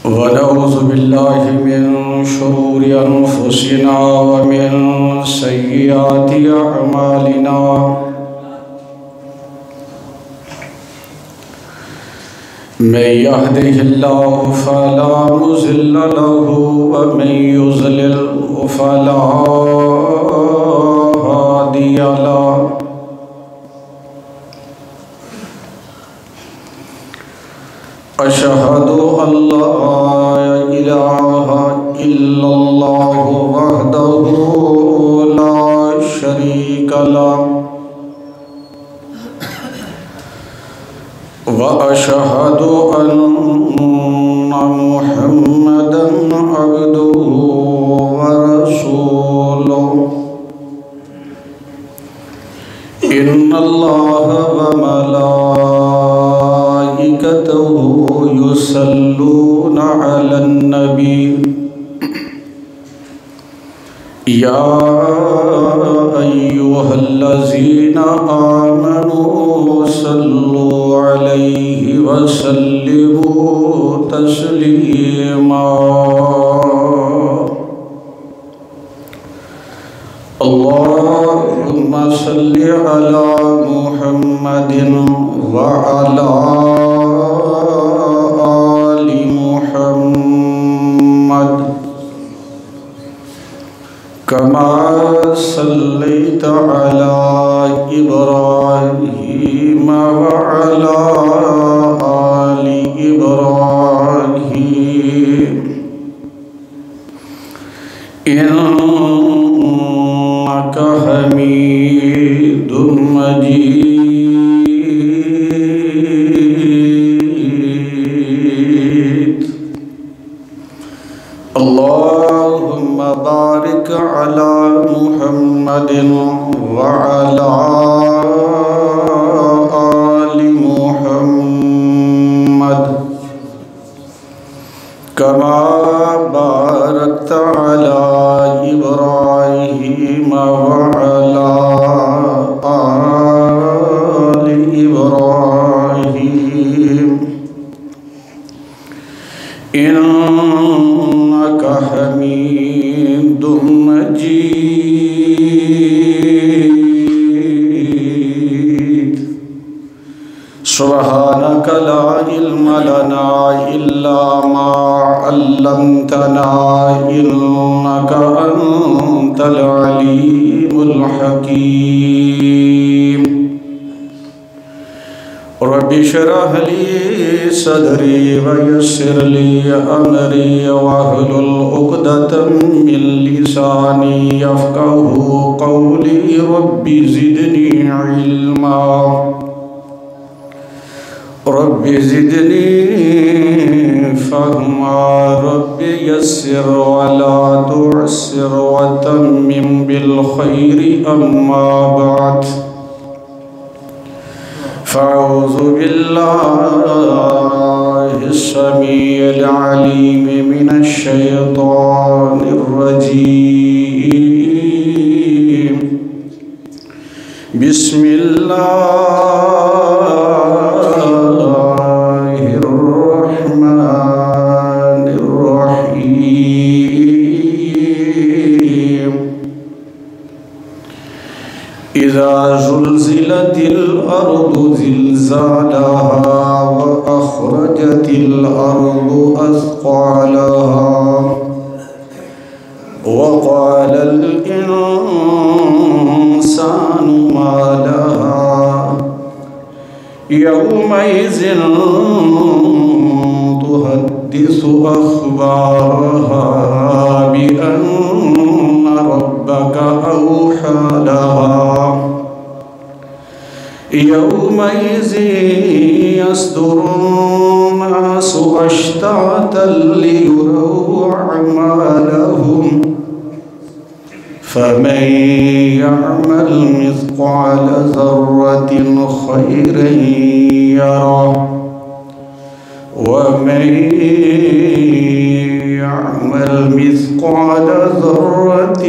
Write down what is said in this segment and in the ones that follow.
ونعوذ بالله من شرور أنفسنا ومن سيئات أعمالنا من يهده الله فلا مضل له ومن يضلل فلا هادي له أشهد أن لا إله إلا الله وحده لا شريك له وأشهد أن محمدًا عبده ورسوله إن الله وملائكته يصلون على النبي يا أيها الذين آمنوا صلوا عليه وسلموا تسليما اللهم صل على محمد وعلى آل محمد كما صليت على إبراهيم وعلى آل إبراهيم إنك حميد مجيد اللهم بارك على محمد وعلى آل محمد كما باركت على إبراهيم وعلى آل إبراهيم إنك حميد مجيد سبحانك لا علم لنا إلا ما علمتنا إنك أنت العليم الحكيم رب اشرح لي صدري ويسر لي أمري واحلل عقدة من لساني يفقهوا قولي رب زدني علما رب زدني فهما رب يسر ولا تعسر وتمم بالخير أما بعد فأعوذ بالله السميع العليم من الشيطان الرجيم بسم الله الرحمن الرحيم إذا زلزلت الأرض زلزالها وأخرجت الأرض أثقالها وقال الإنسان ما لها يومئذ تحدث أخبارها بأن ربك أوحى لها يومئذ يصدر الناس أشتاتا ليروا أعمالهم فمن يعمل مثقال ذرة خيرا يره ومن يعمل مثقال ذرة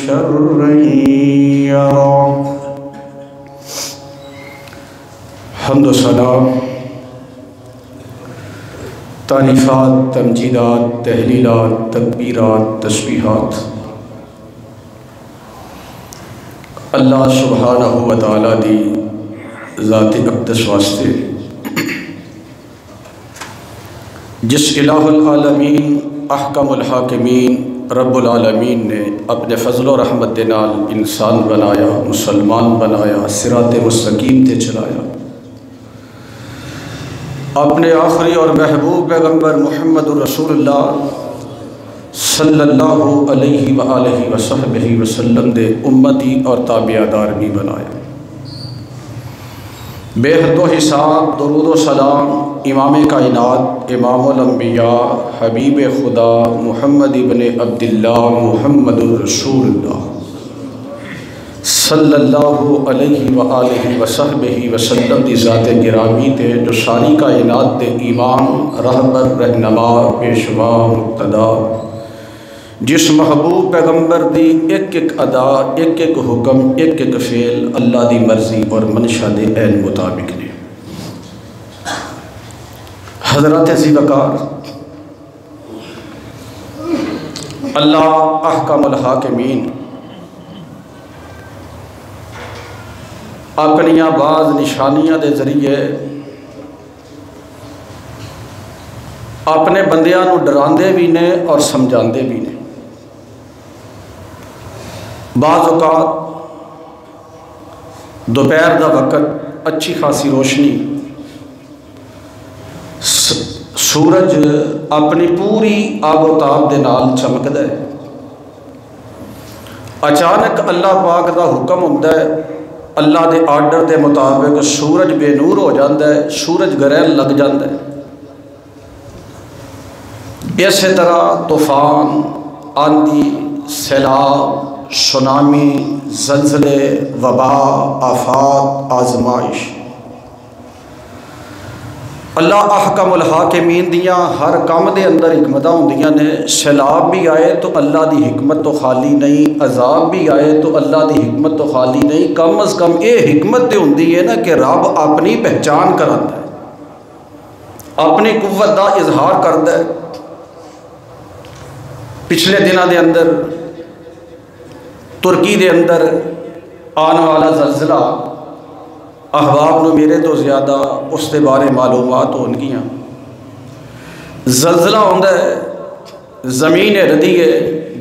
شرا يره حمد و ثنا تعریفات، تمجیدات، تحلیلات، تکبیرات، تسبیحات اللہ سبحانہ و تعالیٰ دی ذات اقدس واسطے، جس الہ العالمین احکم الحاکمین رب العالمین نے اپنے فضل و رحمت دے نال انسان بنایا، مسلمان بنایا، صراط مستقیم تے چلایا، اپنے آخری اور محبوب پیغمبر محمد رسول اللہ صلی اللہ علیہ وآلہ وصحبہ وسلم دے امتی اور تابعدار بھی بنایا۔ بے حد و حساب درود و سلام امام کائنات، امام الانبیاء، حبیب خدا محمد ابن عبداللہ محمد الرسول اللہ صلی اللہ علیہ وآلہ وصحبہ وسلم دی ذات گرامی تے، جو ساری کائنات دے ایمان، رہبر، رہنما، پیشوا، مقتدا، جس محبوب پیغمبر دی ایک ایک ادا، ایک ایک حکم، ایک ایک فعل اللہ دی مرضی اور منشا دے عین مطابق نے۔ حضرات ذی وقار، اللہ احکم الحاکمین اپنی بعض نشانیاں دے ذریعے اپنے بندیاں نو ڈراندے بھی نے اور سمجھاندے بھی نے۔ بعض اوقات دوپہر دا وقت اچھی خاصی روشنی، سورج اپنی پوری آب و تاب دے نال چمکدا ہے، اچانک اللہ پاک دا حکم ہوندا ہے، اللہ دے آرڈر دے مطابق سورج بے نور ہو جاندہ ہے، سورج گرہن لگ جاندہ ہے۔ اسی طرح طوفان، آندھی، سیلاب، سونامی، زلزلے، وبا، آفات، آزمائش، اللہ احکم الحاکمین دیاں ہر کام دے اندر حکمتاں ہوندیاں نے۔ سیلاب بھی آئے تو اللہ دی حکمت تو خالی نہیں، عذاب بھی آئے تو اللہ دی حکمت تو خالی نہیں، کم از کم یہ حکمت تے ہوندی ہے نا کہ رب اپنی پہچان کراندا ہے، اپنی قوت دا اظہار کردا ہے۔ پچھلے دنوں دے اندر ترکی دے اندر آنے والا زلزلہ، احباب نو میرے تو زیادہ اس دے بارے معلومات ہون گیاں۔ زلزلہ ہوندا ہے، زمین ہلدی ہے،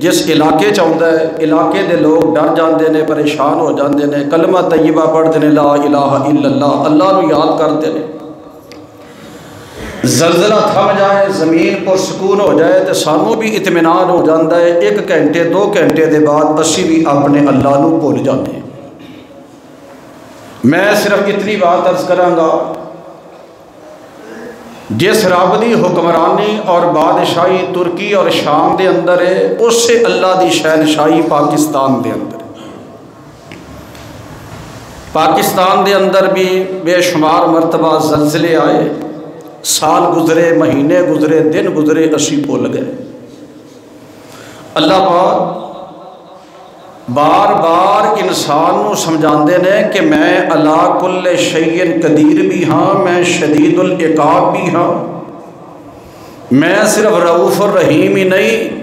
جس علاقے چاہتا ہے علاقے دے لوگ ڈر جاندے نے، پریشان ہو جاندے نے، کلمہ طیبہ پڑھتے ہیں، لا الہ الا اللہ، اللہ نو یاد کرتے ہیں۔ زلزلہ تھم جائے، زمین پر سکون ہو جائے تو سانوں بھی اطمینان ہو جاتا ہے، 1 گھنٹے 2 گھنٹے دے بعد اسی بھی اپنے اللہ نو بھول جاتے ہیں۔ میں صرف اتنی بات عرض کراں گا، جس رب دی حکمرانی اور بادشاہی ترکی اور شام دے اندر ہے، اس سے اللہ دی شہنشاہی پاکستان دے اندر ہے۔ پاکستان دے اندر بھی بے شمار مرتبہ زلزلے آئے، سال گزرے، مہینے گزرے، دن گزرے، اسی بھول گئے۔ اللہ پاک بار بار انسان نو سمجھاندے نے کہ میں علی کل شیء قدیر بھی ہاں، میں شدید العقاب بھی ہاں، میں صرف رؤوف الرحیم ہی نہیں،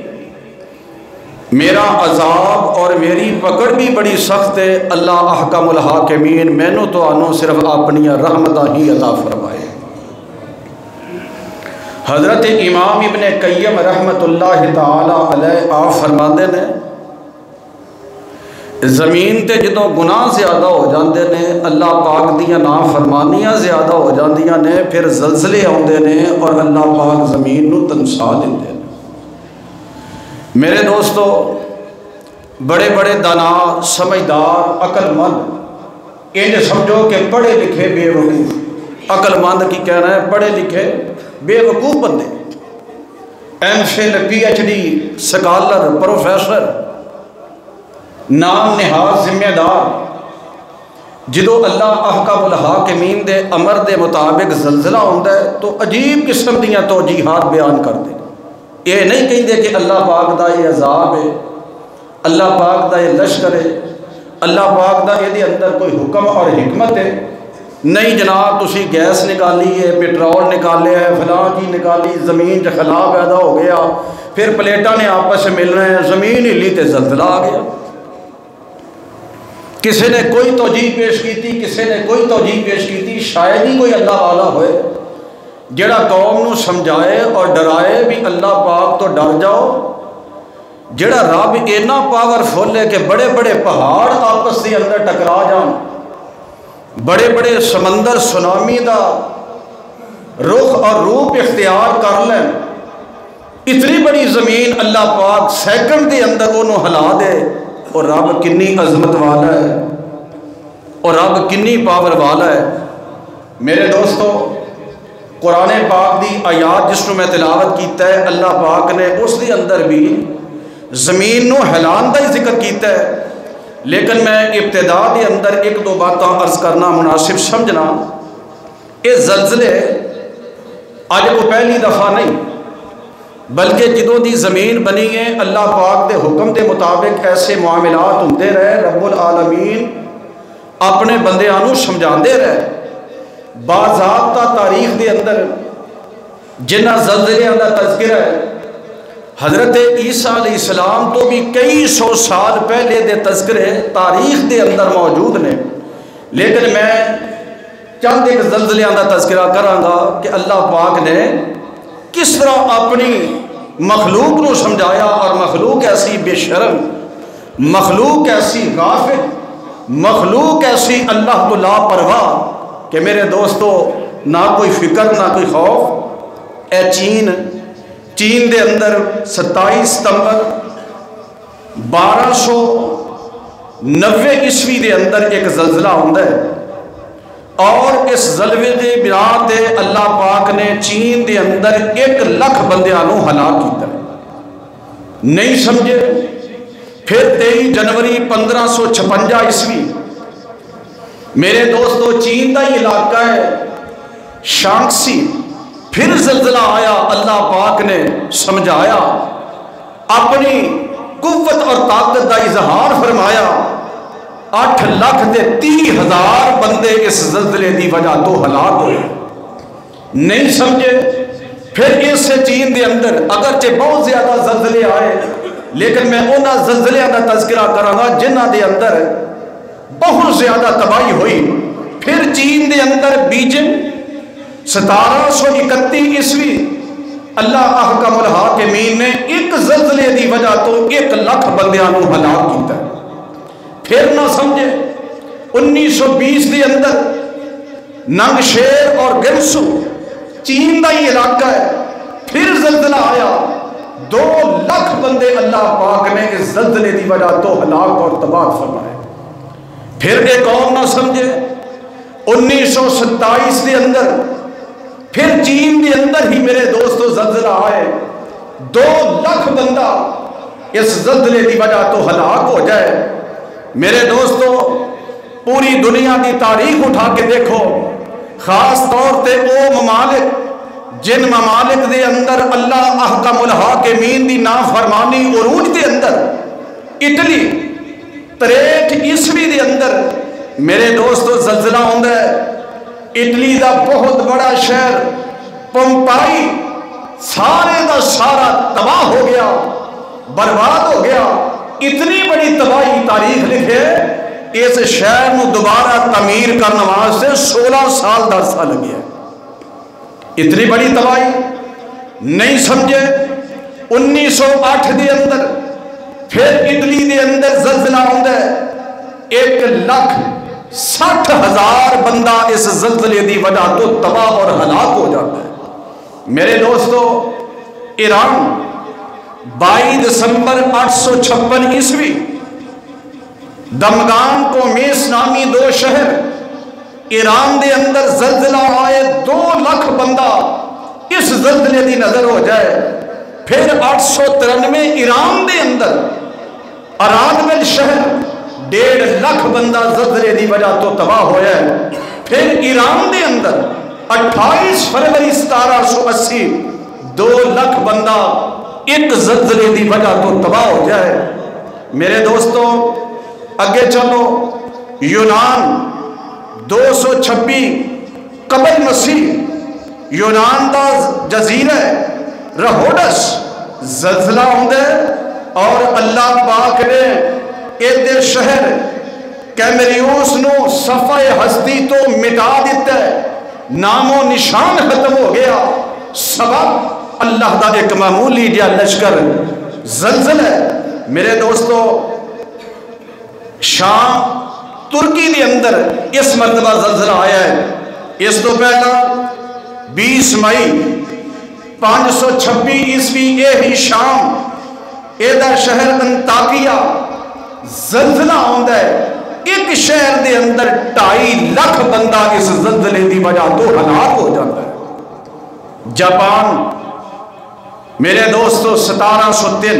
میرا عذاب اور میری پکڑ بھی بڑی سخت ہے۔ اللہ احکم الحاکمین مینوں تو آنوں صرف اپنی رحمتہ ہی عطا فرمائے۔ حضرت امام ابن قیم رحمت اللہ تعالی علیہ آپ فرماندے نے، زمین تے جدوں گناہ زیادہ ہو جاندے نے، اللہ پاک دیاں نافرمانیاں زیادہ ہو جاندیاں نے، پھر زلزلے آندے نے اور اللہ پاک زمین نو تنسا دیندے نے۔ میرے دوستو، بڑے بڑے دانا، سمجھدار، عقل مند، انج سمجھو کہ پڑھے لکھے بے وقوف، عقل مند کی کہنا ہے پڑھے لکھے بے وقوف بندے، M Phil P H D, scholar, professor, نام نہاد ذمہ دار، جدو اللہ احکم الحاکمین دے امر دے مطابق زلزلہ ہوتا ہے تو عجیب قسم دیاں توجیحات بیان کرتے ہیں۔ یہ نہیں کہتے کہ اللہ پاک دا یہ عذاب ہے، اللہ پاک دا یہ لشکر ہے، اللہ پاک دا یہ اندر کوئی حکم اور حکمت ہے۔ نہیں جناب تسی گیس نکالی ہے، پیٹرول نکالے ہے، فلاں چیز نکالی، زمین چ خلا پیدا ہو گیا، پھر پلیٹاں نے آپس سے مل رہے ہیں، زمین ہلی تے زلزلہ آ گیا۔ کسی نے کوئی توجیہ پیش کی تھی، کسی نے کوئی توجیہ پیش کی تھی، شاید ہی کوئی اللہ والا ہوئے جڑا قوم نو سمجھائے اور ڈرائے بھی اللہ پاک تو ڈر جاؤ، جڑا رب اینا پاورفل ہے کہ بڑے بڑے پہاڑ آپس کے اندر ٹکرا جان، بڑے بڑے سمندر سونامی دا رخ اور روپ اختیار کر لیں، اتنی بڑی زمین اللہ پاک سیکنڈ کے اندر انہوں ہلا دے، اور رب کنی عظمت والا ہے، اور رب کنی پاور والا ہے۔ میرے دوستو، قرآن پاک دی آیات جس کو میں تلاوت کیتا ہے، اللہ پاک نے اس دی اندر بھی زمین نو ہلان دا ہی ذکر کیتا ہے، لیکن میں ابتدا دے اندر ایک دو باتاں عرض کرنا مناسب سمجھنا۔ یہ زلزلے آج کو پہلی دفعہ نہیں، بلکہ جدوں دی زمین بنی ہے اللہ پاک دے حکم دے مطابق ایسے معاملات ہوندے رہے، رب العالمین اپنے بندیاں نو سمجھاندے رہے۔ باضابطہ تاریخ دے اندر جنہ زلزلیاں دا تذکرہ ہے، حضرت عیسیٰ علیہ السلام تو بھی کئی سو سال پہلے دے تذکرے تاریخ دے اندر موجود نے، لیکن میں چند ایک زلزلیاں دا تذکرہ کراں گا کہ اللہ پاک نے کس طرح اپنی مخلوق نو سمجھایا، اور مخلوق ایسی بے شرم، مخلوق ایسی غافل، مخلوق ایسی اللہ تو لاپرواہ کہ میرے دوستو نہ کوئی فکر نہ کوئی خوف۔ اے چین دے اندر 27 ستمبر 1290 عیسوی دے اندر ایک زلزلہ ہوندہ ہے، اور اس زلزلے دے بنا تے اللہ پاک نے چین دے اندر 1 لاکھ بندیاں نو ہلاک کیتا ہے۔ نہیں سمجھے؟ پھر 23 جنوری 1556 عیسوی، میرے دوستو چین دا ہی علاقہ ہے شانگسی، پھر زلزلہ آیا، اللہ پاک نے سمجھایا، اپنی قوت اور طاقت دا اظہار فرمایا، 8,30,000 بندے اس زلزلے دی وجہ تو ہلاک ہوئے۔ نہیں سمجھے؟ پھر اس سے چین دے اندر اگرچہ بہت زیادہ زلزلے آئے، لیکن میں انہاں زلزلیاں دا تذکرہ کراں گا جنہاں دے اندر بہت زیادہ تباہی ہوئی۔ پھر چین دے اندر بیجنگ 1731 عیسوی، اللہ احکم الحاکمین نے ایک زلزلے دی وجہ تو 1 لاکھ بندیاں نو ہلاک کیتا ہے۔ پھر نہ سمجھے 1920 دے اندر ننگ شیر اور گنسو چین دا ہی علاقہ ہے، پھر زلزلہ آیا، 2 لاکھ بندے اللہ پاک نے اس زلزلے دی وجہ تو ہلاک اور تباہ فرمائے۔ پھر ایک اور نہ سمجھے 1927 دے اندر پھر چین دے اندر ہی میرے دوستو زلزلہ آئے، 2 لاکھ بندہ اس زلزلے دی وجہ تو ہلاک ہو جائے۔ میرے دوستو پوری دنیا کی تاریخ اٹھا کے دیکھو، خاص طور تے او ممالک جن ممالک دے اندر اللہ احکم الحاکمین دی نافرمانی عروج دے اندر، اٹلی 63 عیسوی دے اندر میرے دوستو زلزلہ ہوندہ ہے، اٹلی دا بہت بڑا شہر پمپائی سارے دا سارا تباہ ہو گیا، برباد ہو گیا۔ اتنی بڑی تباہی تاریخ لکھے، اس شہر نو دوبارہ تعمیر کرنے واسطے 16 سال دا عرصہ لگیا ہے۔ اتنی بڑی تباہی نہیں سمجھے 1908 دے اندر پھر اٹلی دے اندر زلزلہ ہوندہ ہے، 1,60,000 بندہ اس زلزلے دی وجہ تو تباہ اور ہلاک ہو جاتا ہے۔ میرے دوستو ایران 22 دسمبر 856 عیسوی، دمغان کو میس نامی 2 شہر ایران دے اندر زلزلہ آئے، 2 لاکھ بندہ اس زلزلے دی نظر ہو جائے۔ پھر 893 ایران دے اندر ارادبل شہر 1.5 لاکھ بندہ زلزلے دی وجہ تو تباہ ہویا ہے۔ پھر ایران دے اندر 28 فروری 1780 2 لاکھ بندہ ایک زلزلے دی وجہ تو تباہ ہو جائے۔ میرے دوستو اگے چلو، یونان 226 قبل مسیح یونان دا جزیرہ رہوڈس زلزلہ ہوندے اور اللہ پاک نے ایدے شہر کیمریوس نو صفحہ ہستی تو مٹا دیتا ہے، نام و نشان ختم ہو گیا۔ سبب اللہ دا ایک معمولی جا لشکر زلزلہ ہے۔ میرے دوستو شام ترکی دے اندر اس مرتبہ زلزلہ آیا ہے۔ اس تو پہلا 20 مئی 526 عیسوی ہی شام ایدہ شہر انطاکیہ زلزلہ ہوندہ ہے۔ ایک شہر دے اندر 2.5 لاکھ بندہ اس زلزلے دی وجہ تو ہلاک ہو جاتا ہے۔ جاپان میرے دوستو 1703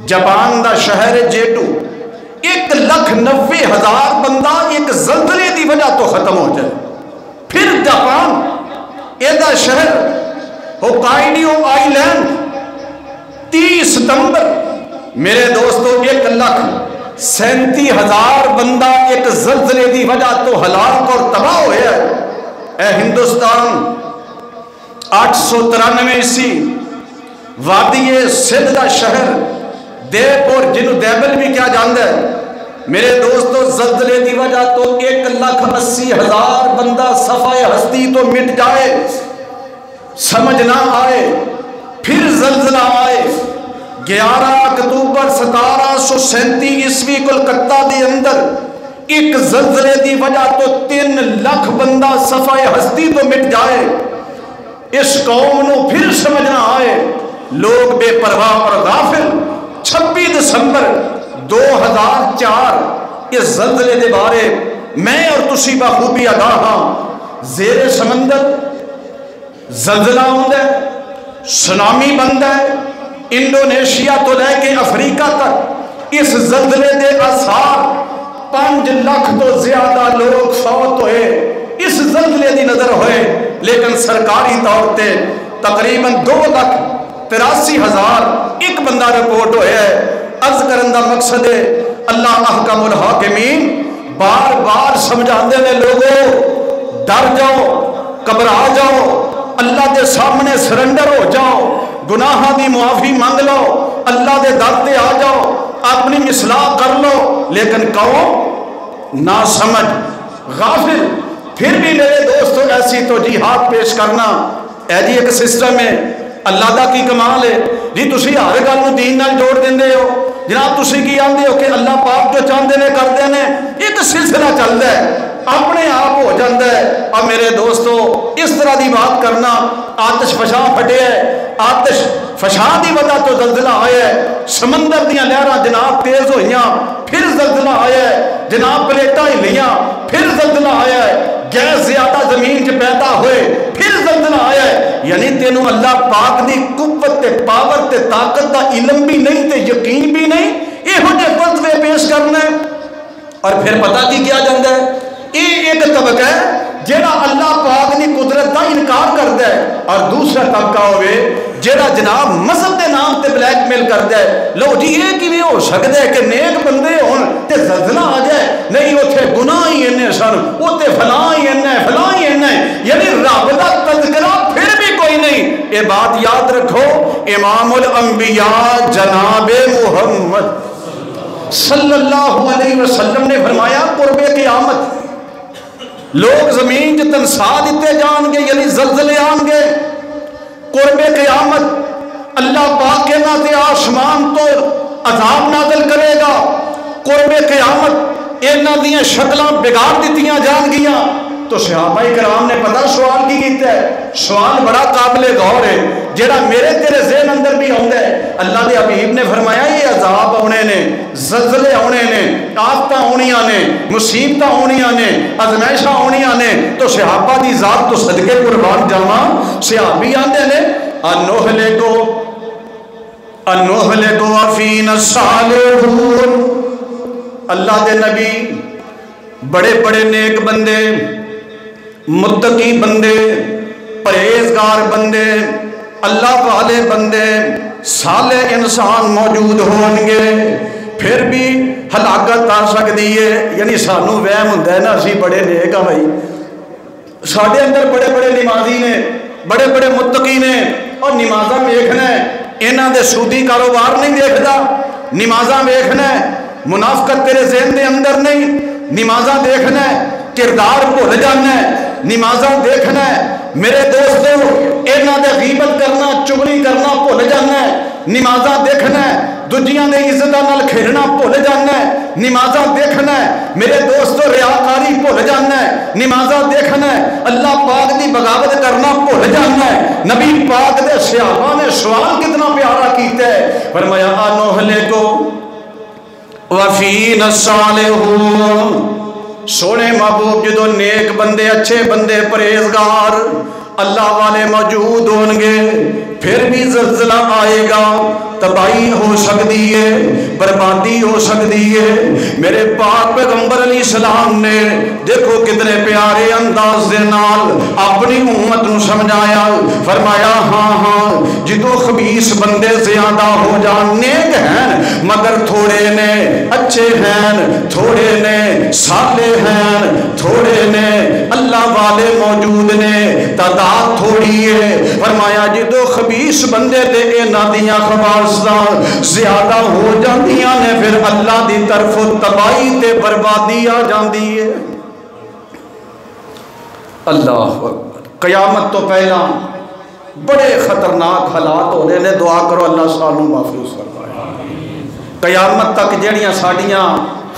جاپان دا شہر جیٹو 1,90,000 بندہ ایک زلزلے دی وجہ تو ختم ہو جائے۔ پھر جاپان ایدہ شہر ہوکائیڈو آئی لینڈ 30 ستمبر میرے دوستو 1,37,000 بندہ ایک زلزلے دی وجہ تو ہلاک اور تباہ ہوئے ہے۔ اے ہندوستان 893 عیسوی وادی سندھ دا شہر دیپور جنو دیبل بھی کیا جاندہ ہے میرے دوستو زلزلے دی وجہ تو 1,80,000 بندہ صفحہ ہستی تو مٹ جائے، سمجھ نہ آئے۔ پھر زلزلہ آئے 11 اکتوبر 1737 عیسوی کلکتہ دے اندر ایک زلزلے دی وجہ تو 3 لاکھ بندہ صفحہ ہستی تو مٹ جائے۔ اس قوم نو پھر سمجھ نہ آئے، لوگ بے پرواہ اور غافل 26 دسمبر 2004 اس زلزلے دے بارے میں اور تسی بخوبی آگاہ ہاں۔ زیر سمندر زلزلہ ہوندہ ہے، سونامی بندہ ہے، انڈونیشیا تو لے کے افریقہ تک اس زلزلے دے اثار 5 لاکھ تو زیادہ لوگ فوت ہوئے، اس زلزلے دی نظر ہوئے، لیکن سرکاری طور تے تقریباً 2,83,000 ایک بندہ رپورٹ ہوئے ہے۔ عرض کرن دا مقصد ہے اللہ احکم الحاکمین بار بار سمجھاندے نے لوگوں ڈر جاؤ، گھبرا جاؤ، اللہ دے سامنے سرنڈر ہو جاؤ، گناہاں دی معافی مانگ لو، اللہ دے در تے آ جاؤ، اپنی اصلاح کر لو، لیکن قوم نہ سمجھ غافل۔ پھر بھی میرے دوستو ایسی توجیہات پیش کرنا اے جی ایک سسٹم ہے، اللہ دا کی کمال ہے جی تسی ہر گل نوں دین نال جوڑ دیندے ہو۔ جناب تسی کی آندے ہو کہ اللہ پاک جو چاہندے نے کردے نے، ایک سلسلہ چلدا ہے اپنے آپ ہو جاندہ ہے۔ اور میرے دوستو اس طرح دی بات کرنا آتش فشاں پھٹے ہے، آتش فشاں دی وجہ تو زلزلہ آیا ہے، سمندر دیاں لہراں جناب تیز ہوئیاں پھر زلزلہ آیا ہے، جناب پلیٹاں ہلیاں پھر زلزلہ آیا ہے، گیس زیادہ زمین چ پیدا ہوئے پھر زلزلہ آیا ہے۔ یعنی تینوں اللہ پاک دی قوت تے پاور تے طاقت دا علم بھی نہیں تے یقین بھی نہیں، یہ ہو جے فتوے پیش کرنا ہے۔ اور پھر پتہ کی کیا جاندہ ہے، یہ ایک طبقہ ہے جیڑا اللہ پاک دی قدرت دا انکار کردا ہے، اور دوسرا طبقہ ہوئے جیڑا جناب مذہب دے نام تے بلیک میل کردا ہے۔ لو جی یہ کیویں ہو سکدا ہے کہ نیک بندے ہون تے زلزلہ آ جائے؟ نہیں اوتھے گناہ ہی انے سن، اوتھے فلاں ہی انے فلاں ہی انے، یعنی رب دا تذکرہ پھر بھی کوئی نہیں۔ یہ بات یاد رکھو، امام الانبیاء جناب محمد صلی اللہ علیہ وسلم نے فرمایا قرب قیامت لوگ زمین چ تنسا دیتے جان گے، یعنی زلزلے آن گے۔ قرب قیامت اللہ پاک کے ناتے آسمان تو عذاب نازل کرے گا۔ قرب قیامت اینا دیاں شکلاں بگاڑ دیتیاں جان گیاں۔ تو صحابہ کرام نے پتہ سوال کی کیتا ہے، سوال بڑا قابل غور ہے جیڑا میرے تیرے ذہن اندر بھی ہوندہ ہے۔ اللہ دے حبیب نے فرمایا یہ عذاب ہونے نے، زلزلے ہونے نے، آفتاں ہونیاں نے، مصیبتاں ہونیاں نے، ازمائشاں ہونیاں نے۔ تو صحابہ دی ذات تو صدقے قربان جاواں، صحابی آندے نے انہلکو وفینا الصالحون۔ اللہ دے نبی بڑے بڑے نیک بندے، متقی بندے، پرہیزگار بندے، اللہ والے بندے، صالح انسان موجود ہوں گے، پھر بھی ہلاکت آ سکتی ہے. یعنی سانو وہم ہوندا ہے نا اسی بڑے نیک ہاں بھائی, ساڈے اندر بڑے بڑے نمازی نے, بڑے بڑے متقی نے, اور نمازاں ویکھنا ہے انہاں دے سودی کاروبار نہیں دیکھدا, نمازاں ویکھنا ہے منافقت تیرے ذہن دے اندر نہیں, نمازاں دیکھنا ہے کردار بھول جانا ہے, نمازاں دیکھنا ہے میرے دوستو انہاں دے غیبت کرنا چغلی کرنا بھول جانا ہے, نمازاں دیکھنا ہے دجیاں دے عزتاں نال کھیلنا بھول جانا ہے, نمازاں دیکھنا ہے میرے دوستو ریاکاری بھول جانا ہے, نمازاں دیکھنا ہے اللہ پاک دی بغاوت کرنا بھول جانا ہے. نبی پاک دے صحابہ نے سوال کتنا پیارا کیتا ہے, فرمایا انہلکو وفینا الصالحون. سونے محبوب جدو نیک بندے اچھے بندے پرہیزگار اللہ والے موجود ہون گے پھر بھی زلزلہ آئے گا, تباہی ہو سکتی ہے, بربادی ہو سکتی ہے. میرے پاک پیغمبر علیہ السلام نے دیکھو کتنے پیارے انداز دے نال اپنی امت نو سمجھایا, فرمایا ہاں ہاں جدو خبیث بندے زیادہ ہو جان, نیک ہیں مگر تھوڑے نے, اچھے ہیں تھوڑے نے, صالح ہیں تھوڑے نے, اللہ والے موجود نے تعداد تھوڑی ہے. فرمایا جدو خبیث بندے تے انہاں دیاں خباثتاں زیادہ ہو جاندیاں نے پھر اللہ دی طرف تباہی تے بربادی آ جاندی ہے. اللہ اکبر. قیامت تو پہلا بڑے خطرناک حالات ہو رہے نے, دعا کرو اللہ سانو محفوظ فرمائے. قیامت تک جہڑیاں ساڈیاں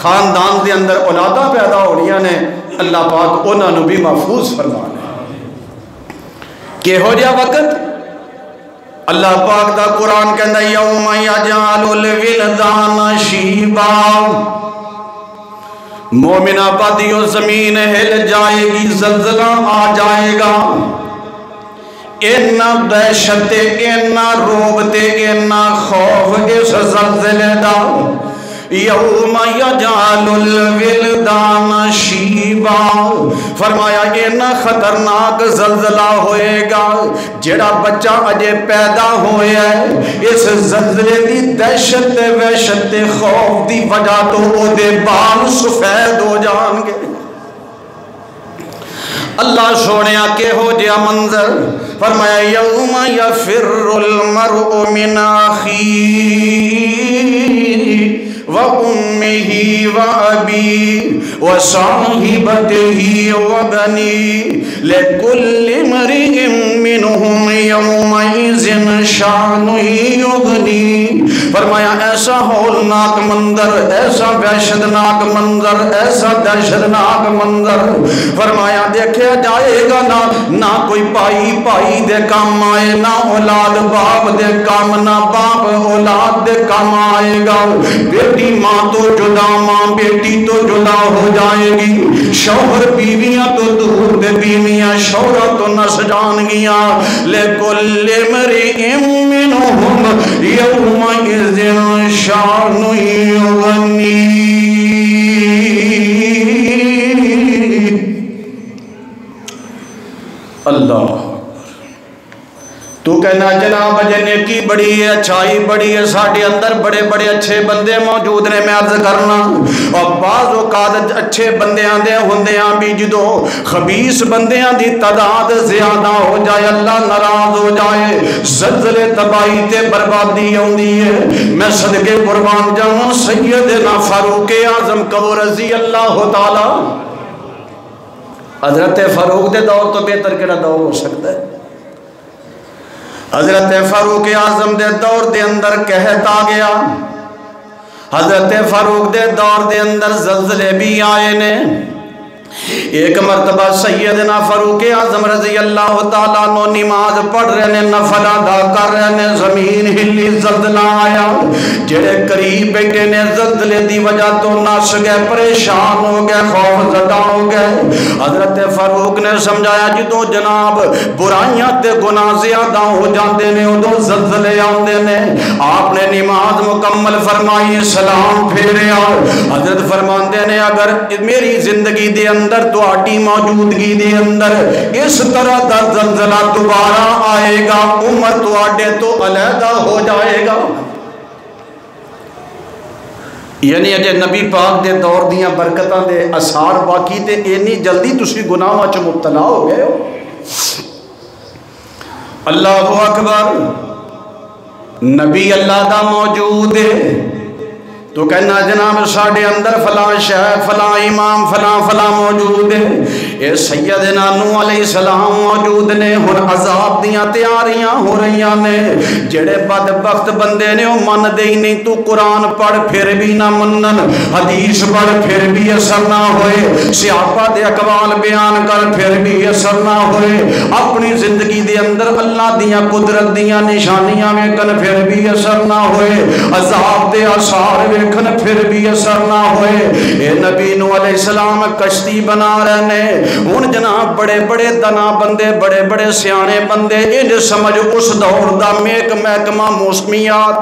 خاندان دے اندر اولاداں پیدا ہو رہی نے اللہ پاک انہاں نو بھی محفوظ فرمائے. کہ ہو جا وقت اللہ پاک دا قرآن کہندا یوم یجعل الولدان شیبا, مومنہ پادیو زمین ہل جائے گی, زلزلہ آ جائے گا, اینا دہشت اینا روب تے اینا خوف اس زلزلے دا. یوم یجعل الولدان شیبا, فرمایا اینا خطرناک زلزلہ ہوئے گا جڑا بچہ اجے پیدا ہویا ہے اس زلزلے دی دہشت وحشت خوف دی وجہ تو او دے بال سفید ہو جان گے. اللہ سونیا کہ ہو جیا منظر, فرمایا یوم یفر المرء من اخیہ وَأُمِّهِ وَأَبِيهِ وَصَاحِبَتِهِ وَبَنِيهِ لِكُلِّ امْرِئٍ مِّنْهُمْ يَوْمَئِذٍ شَأْنٌ يُغْنِيهِ. فرمایا ایسا ہولناک منظر, ایسا وحشتناک منظر, ایسا دہشتناک منظر, فرمایا دیکھا جائے گا نہ کوئی بھائی بھائی دے کام آئے, نہ اولاد باپ دے کام, نہ باپ اولاد دے کام آئے گا. بیٹی ماں تو جدا, ماں بیٹی تو جدا ہو جائے گی, شوہر بیویاں تو دور دے بیویاں شوہر تو نس جان گیاں. لِكُلِّ امْرِئٍ مِّنْهُمْ يَوْمَئِذٍ شَأْنٌ يُغْنِيهِ. اللہ تو کہنا جناب اجے نیکی بڑی ہے, اچھائی بڑی ہے, ساڈے اندر بڑے بڑے اچھے بندے موجود نے. میں عرض کرنا اور بعض اوقات اچھے بندیاں دے ہوندیاں بھی جدو خبیث بندیاں دی تعداد زیادہ ہو جائے اللہ ناراض ہو جائے, زلزلے تباہی تے بربادی ہوندی ہے. میں صدقے قربان جاواں سیدنا فاروق اعظم کو رضی اللہ تعالی, حضرت فاروق دے دور تو بہتر کیڑا دور ہو سکتا ہے. حضرت فاروق اعظم دے دور دے اندر قحط آ گیا, حضرت فاروق دے دور دے اندر زلزلے بھی آئے نے. ایک مرتبہ سیدنا فاروق اعظم رضی اللہ تعالیٰ عنہ نماز پڑھ رہے نے, نفل ادا کر رہے نے, زمین ہلی, زلزلہ آیا. جڑے قریب بیٹھے نے زلزلے دی وجہ تو نس گئے, پریشان ہو گئے, خوف زدہ ہو گئے. حضرت فاروق نے سمجھایا جدو جناب برائیاں تے گناہ زیادہ ہو جاندے نے ادو زلزلے آندے نے. آپ نے نماز مکمل فرمائی, سلام پھیریا. حضرت فرماندے نے اگر میری زندگی دے اندر تو آٹی موجودگی دے اندر اس طرح دا زلزلہ دوبارہ آئے گا, عمر تو آڈے تو علیحدہ ہو جائے گا. یعنی اجے نبی پاک دے دور دیاں برکتاں دے اثار باقی تے اینی جلدی تسی گناہاں وچ مبتلا ہو گئے ہو. اللہ اکبر. نبی اللہ دا موجود ہے تو کہنا جناب ساڑھے اندر فلاں شہر فلاں امام فلاں موجود ہے. اے سیدنا نوح علیہ السلام موجود نے. ہن عذاب دیاں تیاریاں ہو رہیاں نے. جڑے بدبخت بندے نے وہ من دے ہی نہیں. تو قرآن پڑھ پھر بھی نہ منن, حدیث پڑھ پھر بھی اثر نہ ہوئے, صحابہ دے اقوال بیان کر پھر بھی اثر نہ ہوئے, اپنی زندگی دے اندر اللہ دیاں قدرت دیاں نشانیاں ویکھن پھر بھی اثر نہ ہوئے, عذاب دے آثار ویکھن پھر بھی اثر نہ ہوئے. اے نبی نوح علیہ السلام کشتی بنا رہے نے. ہن جناب بڑے بڑے دنا بندے بڑے بڑے سیانے بندے انج سمجھ اس دور دا محکمہ موسمیات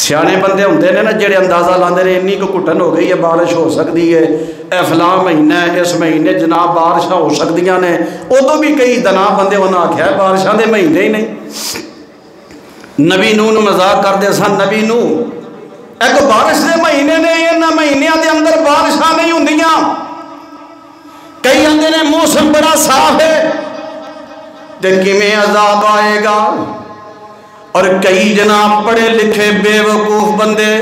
سیانے بندے ہوندے نے نا جڑے اندازہ لاندے نے انی کو گھٹن ہو گئی ہے بارش ہو سکتی ہے, اے فلاں مہینہ ہے اس مہینے جناب بارشاں ہو سکدیاں نے. ادو بھی کئی دنا بندے انہاں آکھیا بارشاں دے مہینے ہی نہیں. نبی نوح مذاق کردے سن, نبی نوح ایک بارش دے مہینے نے, انہاں مہینیاں دے اندر بارشاں نہیں ہوندیاں. کئی آندے نے موسم بڑا صاف ہے تے کیویں عذاب آئے گا. اور کئی جناب پڑھے لکھے بے وقوف بندے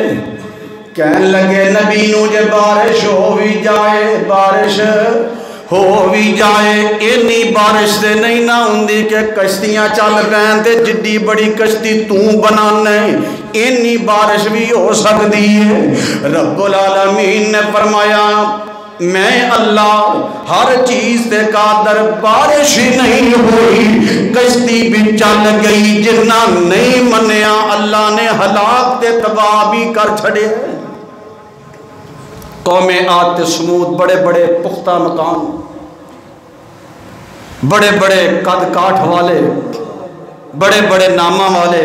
کہنے لگے نبی نو جے بارش ہو بھی جائے بارش ہو بھی جائے اینی بارش تے نہیں نہ ہوندی کہ کشتیاں چل پین تے جڈی بڑی کشتی تو بنانا ہے, اینی بارش بھی ہو سکتی ہے. رب العالمین نے فرمایا میں اللہ ہر چیز تے قادر, بارش ہی نہیں ہوئی کشتی بھی چل گئی, جنہ نہیں منیا اللہ نے ہلاک تے تباہ بھی کر چھڑے. قوم عاد تے سمود بڑے بڑے پختہ مکان, بڑے بڑے قد کاٹھ والے, بڑے بڑے نامہ والے,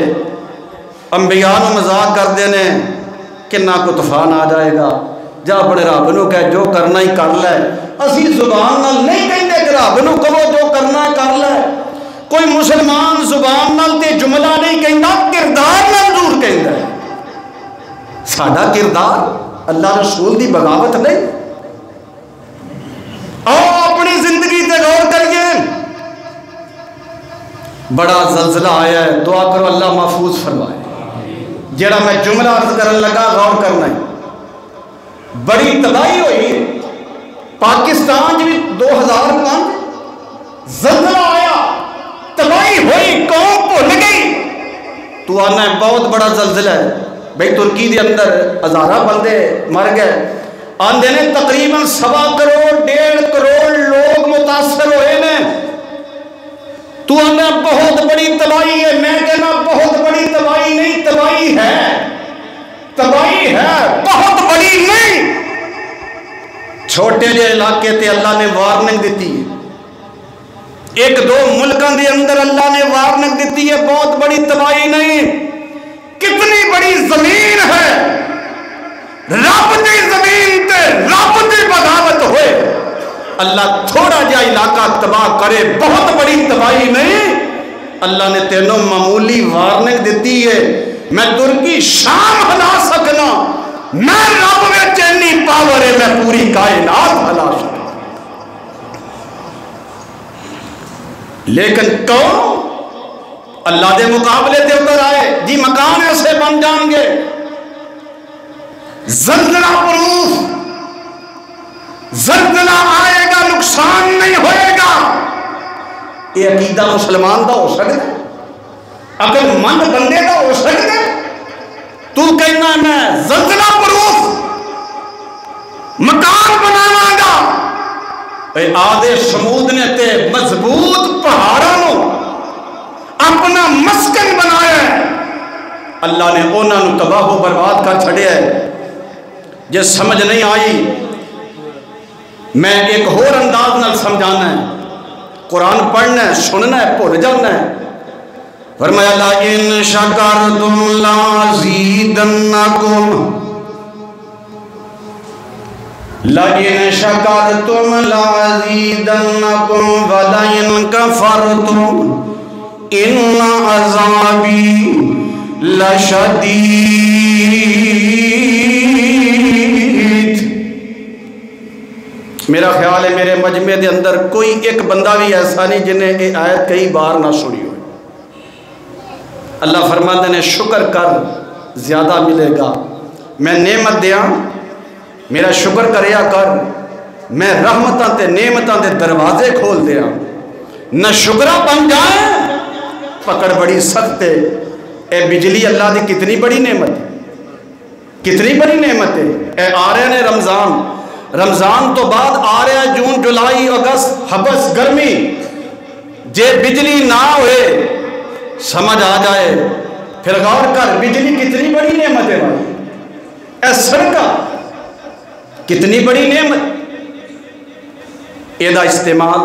انبیاء نو مذاق کر دینے کہ نہ کو طوفان آ جائے گا, جا اپنے رب نو کہہ جو کرنا ہی کر لے. اسی زبان نال نہیں کہندے کہ رب نو کہو جو کرنا ہے کر لے. کوئی مسلمان زبان نال تے جملہ نہیں کہندا, کردار نال ضرور کہندا ہے. ساڈا کردار اللہ رسول دی بغاوت نہیں. آؤ اپنی زندگی تے غور کریے. بڑا زلزلہ آیا ہے, دعا کرو اللہ محفوظ فرمائے. جڑا میں جملہ عرض کرن لگا غور کرنا ہے. بڑی تباہی ہوئی ہے پاکستان بھی 2005 زلزلہ آیا, تباہی ہوئی, قوم بھول گئی. تو آنا ہے بہت بڑا زلزلہ ہے. بھئی ترکی دے اندر ہزارہ بندے مر گئے, آندے نے تقریباً 1.25 کروڑ 1.5 کروڑ لوگ متاثر ہوئے نے. تو آنا بہت بڑی تباہی ہے. میں کہنا بہت بڑی تباہی نہیں, تباہی ہے, تباہی ہے, بہت بڑی نہیں. چھوٹے جے علاقے تے اللہ نے وارننگ دیتی ہے. 1-2 ملکوں دے اندر اللہ نے وارننگ دیتی ہے, بہت بڑی تباہی نہیں. کتنی بڑی زمین ہے, رب دی زمین تے رب دی بغاوت ہوئے, اللہ تھوڑا جا علاقہ تباہ کرے, بہت بڑی تباہی نہیں. اللہ نے تینوں معمولی وارننگ دیتی ہے. میں ترکی شام ہلا سکنا, میں رب میں چینی پاور ہے, میں پوری کائنات ہلا سکنا. لیکن کون اللہ دے مقابلے تے اتر آئے جی, مکان ایسے بن جان گے, زلزلہ پروف, زلزلہ آئے گا نقصان نہیں ہوئے گا. یہ عقیدہ مسلمان دا ہو سکتا ہے, اگر مند بندے دا ہو سکتا ہے. تو کہنا میں زلزلہ پروف مکان بنانا گا. اے آدھے سمود نے تے مضبوط پہاڑوں اپنا مسکن بنایا ہے, اللہ نے انہوں نے تباہ و برباد کر چھڑے ہے. جے سمجھ نہیں آئی میں ایک اور انداز نال سمجھانا ہے. قرآن پڑھنا ہے, سننا ہے, بھول جانا ہے. فرمایا لَئِن شَكَرْتُمْ لَأَزِيدَنَّكُمْ, لَئِن شَكَرْتُمْ لَأَزِيدَنَّكُمْ وَلَئِن كَفَرْتُمْ إِنَّ عَذَابِي لَشَدِيدٌ. میرا خیال ہے میرے مجمع دے اندر کوئی ایک بندہ بھی ایسا نہیں جنہیں یہ آیت کئی بار نہ سنی ہو۔ اللہ فرماتے نے شکر کر زیادہ ملے گا، میں نعمت دیاں میرا شکر کریا کر، میں رحمتاں تے نعمتاں دے دروازے کھول دیاں، نہ شکرہ بن جائیں پکڑ بڑی سخت ہے۔ اے بجلی اللہ دی کتنی بڑی نعمت ہے، کتنی بڑی نعمت ہے۔ اے آ رہے نے رمضان تو بعد آ رہا ہے جون جولائی اگست حبس گرمی، جے بجلی نہ ہوئے سمجھ آ جائے پھر غور کر بجلی کتنی بڑی نعمت ہے بھائی، اے سڑکا کتنی بڑی نعمت، یہ استعمال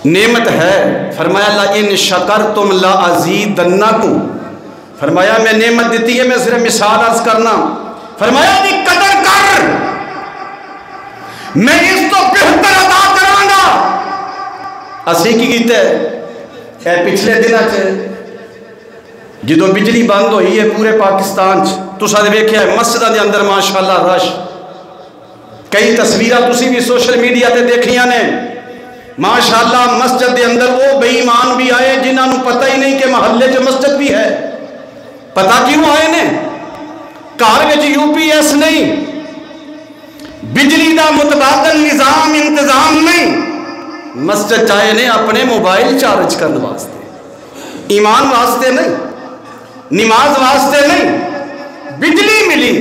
نعمت ہے۔ فرمایا لَإِن شَكَرْتُمْ لَأَزِيدَنَّكُمْ، فرمایا میں نعمت دیتی ہے، میں صرف مثال عرض کرنا، فرمایا دی قدر کر میں اس تو بہتر عطا کراں گا۔ اسی کی کیتے اے پچھلے دنوں سے جدو بجلی بند ہوئی ہے پورے پاکستان تو ساتھ دیکھے ہے مسجدہ دے اندر ماشاءاللہ رش، کئی تصویرہ تسی بھی سوشل میڈیا تے دیکھیاں نے، ماشاءاللہ مسجد دے اندر وہ بے ایمان بھی آئے جنہاں نو پتہ ہی نہیں کہ محلے جو مسجد بھی ہے۔ پتہ کیوں آئے نے؟ کار وچ یو پی ایس نہیں، بجلی دا متبادل نظام انتظام نہیں، مسجد چاہے نے اپنے موبائل چارج کرنے واسطے، ایمان واسطے نہیں، نماز واسطے نہیں، بجلی ملی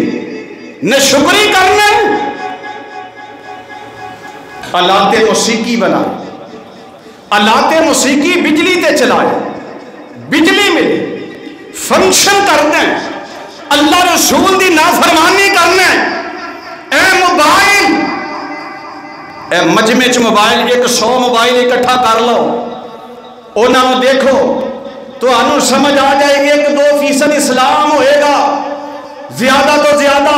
نہ شکری کرنا، آلات موسیقی بنائے، آلات موسیقی بجلی تے چلائے، بجلی ملی فنکشن کرنا ہے، اللہ رسول دی نافرمانی کرنا ہے۔ اے موبائل، اے مجمع چ موبائل 100 موبائل اکٹھا کر لو، انہاں نوں دیکھو تو انہوں سمجھ آ جائے 1-2% اسلام ہوئے گا، زیادہ تو زیادہ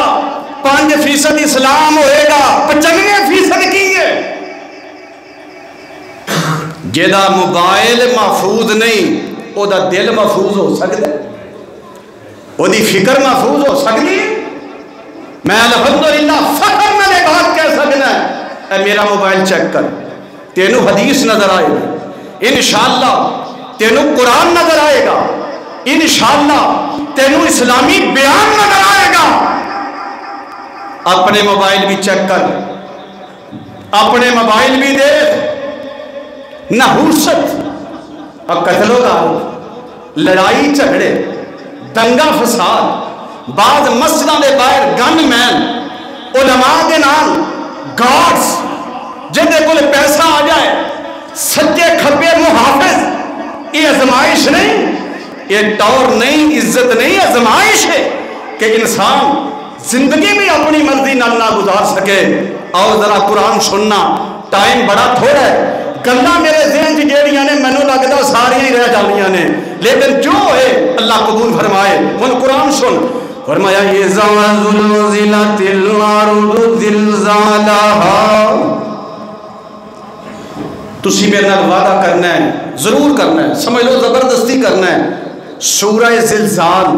5% اسلام ہوئے گا، 95% کی ہے۔ جیدہ موبائل محفوظ نہیں او دا دل محفوظ ہو سکتا ہے، او دی فکر محفوظ ہو سکتی ہے۔ میں الحمدللہ فخر میں نے بات کہہ سکنا ہے، اے میرا موبائل چیک کر، تینوں حدیث نظر آئے گا انشاءاللہ، تینوں قرآن نظر آئے گا انشاءاللہ، تینوں اسلامی بیان نظر آئے گا۔ اپنے موبائل بھی چیک کر، اپنے موبائل بھی دیکھ، نحوست اور قتل و غارت، لڑائی جھگڑے، دنگا فساد، بعض مسجدوں دے باہر گن مین، علماء دے نال گارڈز جندے کول پیسہ آ جائے، سچے کھبے محافظ، یہ ازمائش نہیں، یہ ٹور نہیں، عزت نہیں، ازمائش ہے کہ انسان زندگی بھی اپنی مرضی نہ گزار سکے۔ اور ذرا قرآن سننا، ٹائم بڑا تھوڑا ہے، گلاں میرے ذہن چ جیڑیاں نے مینوں لگدا ساریاں ہی رہ جانیاں نے، لیکن جو ہے اللہ قبول فرمائے۔ ہن قرآن سن، فرمایا اذا زلزلت الارض زلزالها، تسی میرے نال وعدہ کرنا ہے، ضرور کرنا ہے، سمجھ لو زبردستی کرنا ہے، سورہ زلزال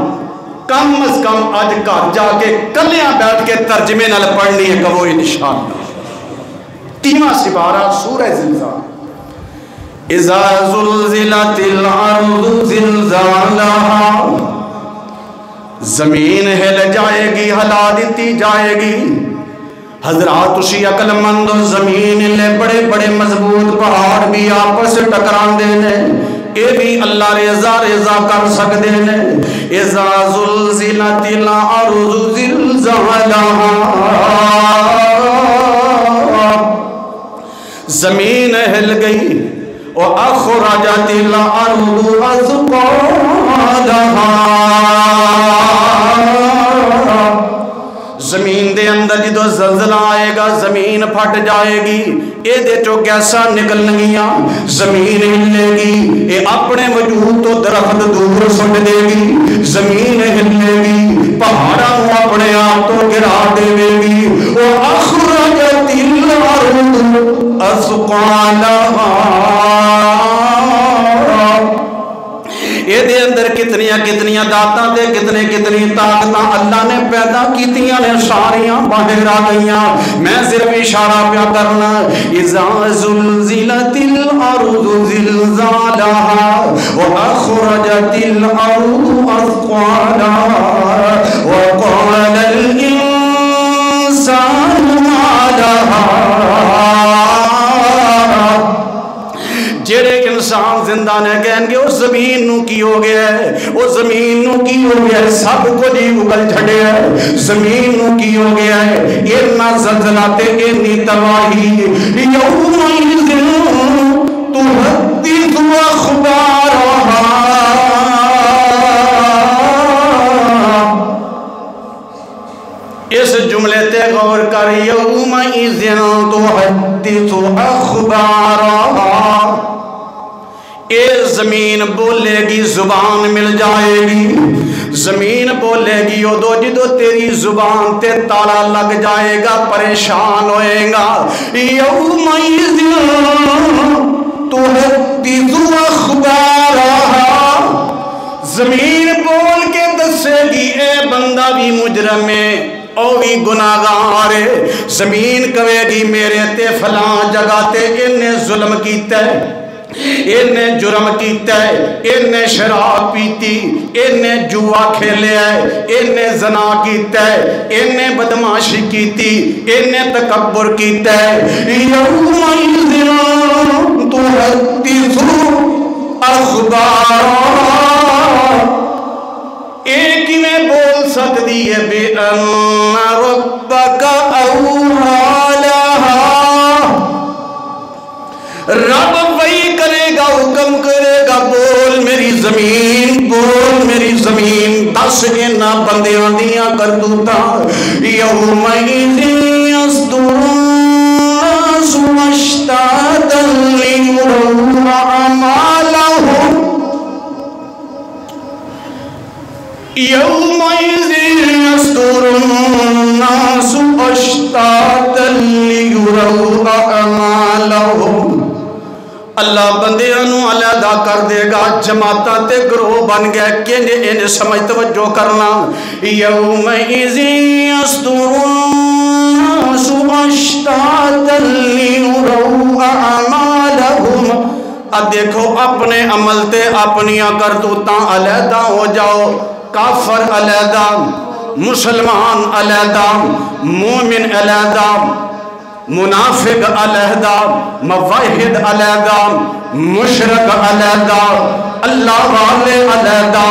کم از کم آج گھر جا کے کلیاں بیٹھ کے ترجمے نال پڑھنی ہے، کہو انشاءاللہ۔ 3واں سپارہ سورہ زلزال، اذا زلزلت الارض زلزالها، زمین ہل جائے گی، ہلا دیتی جائے گی۔ حضرات اسی عقل مند زمین لے بڑے بڑے مضبوط پہاڑ بھی آپس ٹکران دینے، اے بھی اللہ رضا کر سکتے ہیں۔ اذا زلزلت الارض زلزالها، زمین ہل گئی، وَأَخْرَجَتِ الْأَرْضُ أَثْقَالَهَا، زمین دے اندر جدو زلزلہ آئے گا زمین پھٹ جائے گی، اے دے چو گیسا نکل گیا، زمین ہلے گی، اے اپنے وجود تو درخت دور سٹ دے گی، زمین ہلے گی، پہاڑا اپنے آپ تو گرا دے گی۔ وَأَخْرَجَتِ الْأَرْضُ أَثْقَالَهَا، یہ دے اندر کتنے کتنی داتاں تے کتنی طاقتاں اللہ نے پیدا کیتیاں نے ساریاں باہر آ گئیاں. میں صرف اشارہ پیا کرنا اذا زلزلت الارض زلزالها واخرجت الارض اثقالها وقال الانسان ما لها. جڑے انسان زندہ نے کہیں گے اس زمین نو کی ہو گیا ہے, اس زمین نو کی ہو گیا ہے, سب کو جی اگل چھڑے ہے, زمین نو کی ہو گیا ہے, اتنا زلزلہ تے اتنی تباہی. یومئذ تحدث اخبارها. اس جملے تے غور کر, یومئذ تحدث اخبارها. اے زمین بولے گی, زبان مل جائے گی, زمین بولے گی ادو جدو تیری زبان تے تالا لگ جائے گا, پریشان ہوئے گا. یومئذ تحدث اخبارها. زمین بول کے دسے گی اے بندہ بھی مجرم ہے, او بھی گناہگار ہے. زمین کہے گی میرے تے فلاں جگہ تے انہیں ظلم کیتا ہے, انہیں جرم کیتا ہے, انہیں شراب پیتی, انہیں جوا کھیلے ہے, انہیں زنا کیتا ہے, انہیں بدماشی کیتی, انہیں تکبر کیتا ہے. یومئذ تحدث اخبارها. ایک ہی میں بول سکتی ہے بِأَنَّ رَبَّكَ أَوْحَى لَهَا. رب وہی کرے گا, حکم کرے گا, بول میری زمین, بول میری زمین, دس اینا بندیاں دیاں کرتوتاں. یومئذ یصدر الناس اشتاتا لیروا اعمالهم. یومئذ یصدر الناس اشتاتا لیروا اعمالهم. اللہ بندیانو علیحدہ کر دے گا, جماعتاں تے گروہ بن گیا کہ انہیں سمجھ توجہ کرنا. یومئذ یصدر الناس اشتاتا لیروا اعمالهم. اب دیکھو اپنے عمل تے اپنیاں کرتوتاں علیحدہ ہو جاؤ. کافر علیحدہ, مسلمان علیحدہ, مومن علیحدہ, منافق علیحدہ, موحد علیحدہ, مشرک علیحدہ, اللہ والے علیحدہ,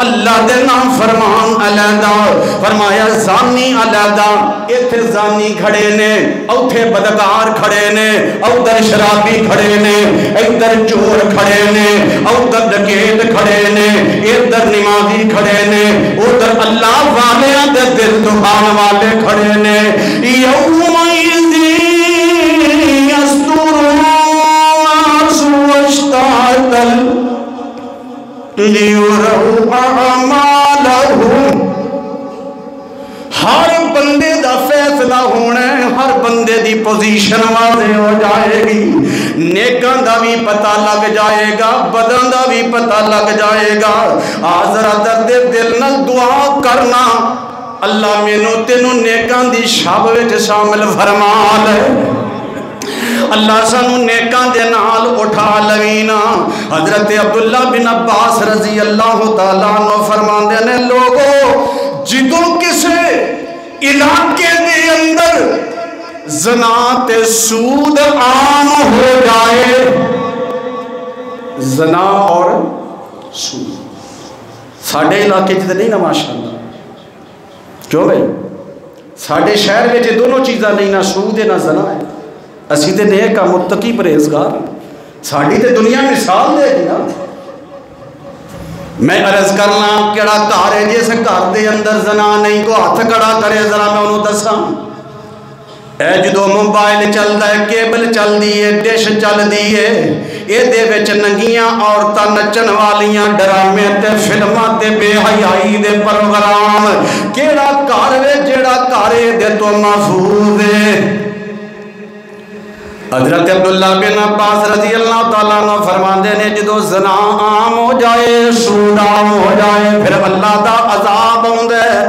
اللہ دے نام فرمان علیحدہ. فرمایا زانی علیحدہ. ایتھے زانی کھڑے نے, اوتھے بدکار کھڑے نے, ادھر شرابی کھڑے نے, ادھر چور کھڑے نے, ادھر ڈکیت کھڑے نے, ادھر نمازی کھڑے نے, ادھر اللہ والے دے دل دکان والے کھڑے نے. یومئذ یصدر الناس اشتاتا لیروا اعمالهم. ہر بندے دا فیصلہ ہونا ہے, ہر بندے دی پوزیشن واضح ہو جائے گی. نیکاں دا بھی پتہ لگ جائے گا, بداں دا بھی پتہ لگ جائے گا. حضرت دل نال دعا کرنا, اللہ مینوں تینوں نیکاں دی شب وچ شامل فرما لے. اللہ سانو نیکاں دے نال اٹھا لوینا. حضرت عبداللہ بن عباس رضی اللہ تعالیٰ عنہ فرماندے نے, لوگوں جدوں کسے علاقے دے اندر زنا تے سود عام ہو جائے, زنا اور سود ساڑھے علاقے جدے نہیں نا ماشاءاللہ, کیوں بھئی ساڑھے شہر میں جے دونوں چیزاں نہیں, نہ سود ہے نہ زنا ہے. اسی تے نیک متقی پرہیزگار, ساڑھی تے دنیا مثال دے گی نا. میں عرض کرنا کیڑا گھر ہے جس گھر دے اندر زنا نہیں, کو ہاتھ کھڑا کرے ذرا میں انہوں دساں. اے جدو موبائل چلدا ہے, کیبل چل دی ہے, ڈش چل دی ہے, اے دے وچ ننگیاں عورتاں نچن والیاں ڈرامے تے فلماں تے بے حیائی دے پروگرام, کیڑا گھر وے جیڑا گھر دے تو محفوظ ہے. حضرت عبداللہ بن عباس رضی اللہ تعالیٰ عنہ فرماندے نے جدو زنا عام ہو جائے، سود عام ہو جائے، پھر اللہ دا عذاب آوندا ہے،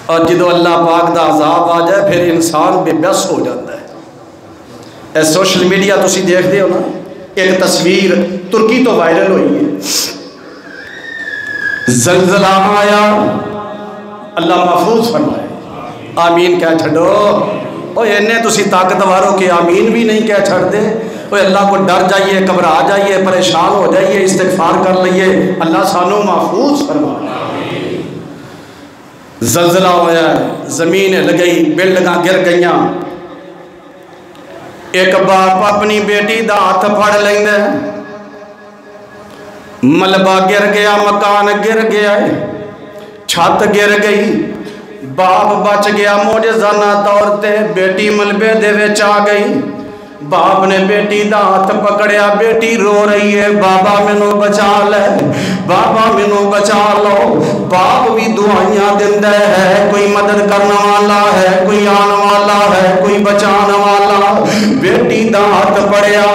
اور جدو اللہ پاک دا عذاب آ جائے پھر انسان بے بس ہو جاتا ہے۔ اے سوشل میڈیا تسی دیکھ دے ہو نا، ایک تصویر ترکی تو وائرل ہوئی ہے، زلزلہ آیا، اللہ محفوظ فرمائے، آمین کہہ چھڑو۔ اوہ انہیں تسی طاقتواروں کے آمین بھی نہیں کہہ چھڑ دے۔ اوہ اللہ کو ڈر جائیے، گھبرا جائیے، پریشان ہو جائیے، استغفار کر لئیے، اللہ سانو محفوظ فرمائے۔ زلزلہ ہویا ہے، زمین لگئی، بلڈنگاں گر گئیاں، ایک باپ اپنی بیٹی دا ہاتھ پھڑ لیندے، ملبہ گر گیا، مکان گر گیا، چھت گر گئی، باپ بچ گیا معجزانہ طور تے، بیٹی ملبے دے وچ آ گئی، باپ نے بیٹی دا ہاتھ پکڑیا، بیٹی رو رہی ہے، بابا مینوں بچا لے، بابا مینوں بچا لو۔ باپ بھی دعائیاں دیندا ہے، کوئی مدد کرنا والا ہے، کوئی آن والا ہے، کوئی بچان والا۔ بیٹی دا ہاتھ پڑیا،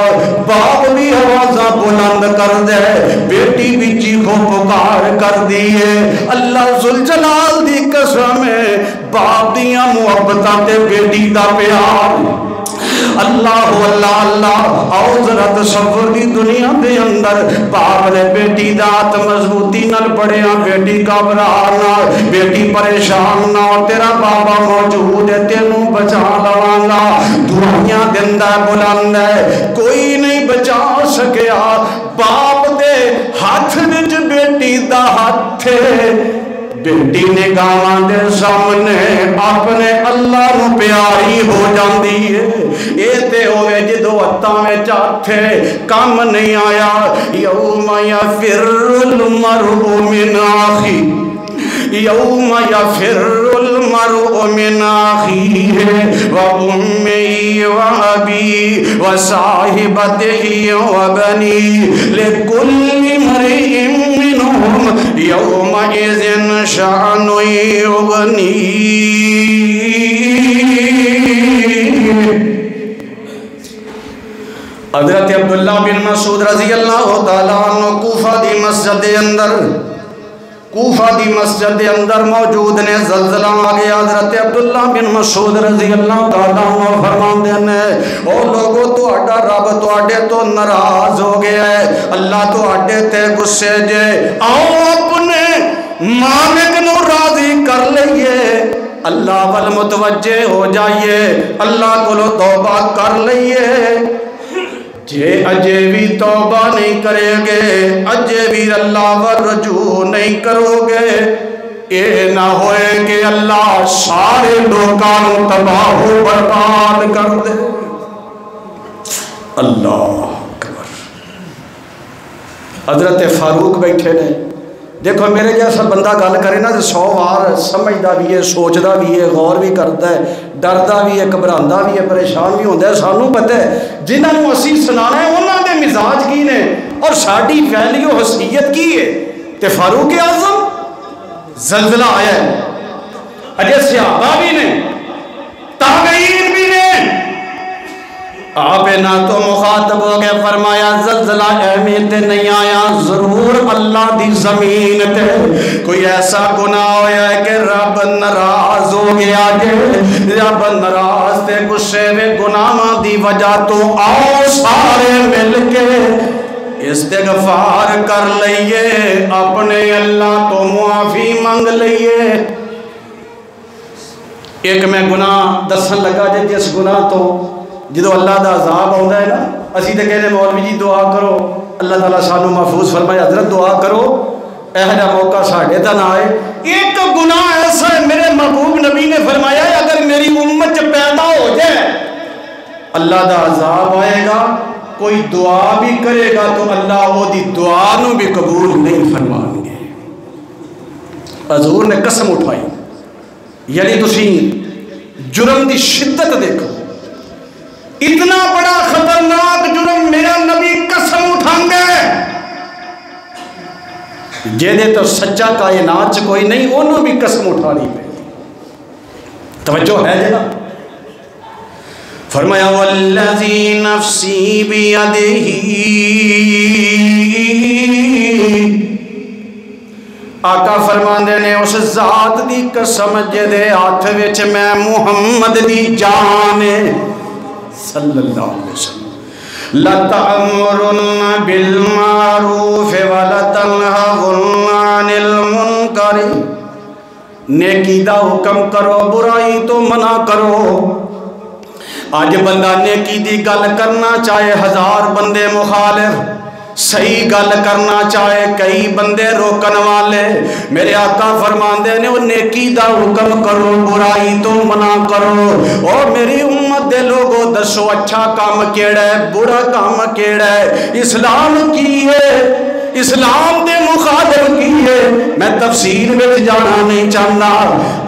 باپ بھی آوازاں بلند کر دے، بیٹی بھی چیخو پکار کر دیے۔ اللہ ذوالجلال دی قسم ہے، باپ دیاں محبتاں تے بیٹی دا پیار، اللہ اللہ اللہ۔ آؤ ذرا تصور دی دنیا دے اندر، باپ نے بیٹی دا ہاتھ مضبوطی نال پڑیا، بیٹی گھبرا نہ، بیٹی پریشان نہ، تیرا بابا موجود ہے، تینوں بچا لواں گا، دعائیاں دیندا بلند ہے، کوئی نہیں بچا سکیا۔ باپ دے ہاتھ وچ بیٹی دا ہاتھ، بیٹی نے گاواں دے سامنے اپنے اللہ نو پیاری ہو جاندی ہے۔ اے تے ہوئے جدو ہتھاں وچ ہتھ کم نہیں آیا، یوم یفر المرء من اخی، یوم یفر المرء من اخیہ وامہ وابی وصاحبتہ وبنیہ لکل امرئ منہم یومئذ شأن یغنیہ۔ حضرت عبداللہ بن مسعود رضی اللہ تعالیٰ عنہ کوفہ دی مسجد دے اندر، کوفہ دی مسجد دے اندر موجود نے، زلزلہ آ گیا۔ حضرت عبداللہ بن مسعود رضی اللہ تعالیٰ عنہ فرماندے نے، او لوگو تو اڈا رب تو اڈے تو ناراض ہو گیا ہے، اللہ تو اڈے تے غصے جے، آؤ اپنے مالک نو راضی کر لئیے، اللہ وال متوجہ ہو جائیے، اللہ کو توبہ کر لئیے۔ جے اجے بھی توبہ نہیں کرے گے، اجے بھی اللہ ور رجوع نہیں کرو گے، اے نہ ہوئے کہ اللہ سارے لوگوں تباہ و برباد کر دے۔ اللہ اکبر۔ حضرت فاروق بیٹھے نے، دیکھو میرے جیسا بندہ گل کرے نا 100 بار سمجھدا بھی ہے، سوچدا بھی ہے، غور بھی کرتا ہے، ڈردا بھی ہے، گھبراندا بھی ہے، پریشان بھی ہوندا ہے۔ سانوں پتہ ہے جنہاں نوں اسی سنانا ہے انہاں دے مزاج کی نے اور ساڈی ویلیو حیثیت کی ہے۔ تے فاروق اعظم زلزلہ آیا ہے، اجے صحابہ بھی نے، تابعین بھی نے، آپ نہ تو مخاطب ہو گئے، فرمایا زلزلہ اہمیت نہیں آیا، ضرور اللہ دی زمین تے کوئی ایسا گناہ ہویا ہے کہ رب ناراض ہو گیا جے، رب ناراض تے غصے میں گناہاں دی وجہ تو آؤ سارے مل کے استغفار کر لئیے، اپنے اللہ تو معافی مانگ لئیے۔ ایک میں گناہ دسن لگا جس گناہ تو جدو اللہ دا عذاب آتا ہے نا، اسی تے کہتے مولوی جی دعا کرو اللہ تعالیٰ سانو محفوظ فرمائے، حضرت دعا کرو ایہا موقع ساڑھے تا نہ آئے۔ ایک گناہ ایسا ہے میرے محبوب نبی نے فرمایا ہے اگر میری امت پیدا ہو جائے اللہ دا عذاب آئے گا، کوئی دعا بھی کرے گا تو اللہ وہ دی دعا نو بھی قبول نہیں فرمائیں گے۔ حضور نے قسم اٹھائی، یعنی تسی جرم دی شدت دیکھو، اتنا بڑا خطرناک جرم میرا نبی قسم اٹھان گے جیدے تو سچا کائنات چ کوئی نہیں، انہوں بھی قسم اٹھانی پہ۔ توجہ ہے جنا؟ فرمایا والذی نفسی بیدہ، آقا فرماندے نے اس ذات دی قسم جدے ہاتھ وچ میں محمد دی جان صلی اللہ علیہ وسلم، لَتَأْمُرُنَّ بِالْمَعْرُوفِ وَلَتَنْهَوْنَ عَنِ الْمُنْكَرِ، نیکی دا حکم کرو برائی تو منع کرو۔ آج بندہ نیکی دی گل کرنا چاہے ہزار بندے مخالف، صحیح گل کرنا چاہے کئی بندے روکن والے، میرے آقا فرماندے نے وہ نیکی دا حکم کرو برائی تو منع کرو۔ اور میری امت دے لوگوں دسو اچھا کام کیڑا ہے برا کام کیڑا ہے؟ اسلام کی ہے، اسلام دے مخالف کی ہے، میں تفصیل میں جانا نہیں چاہتا۔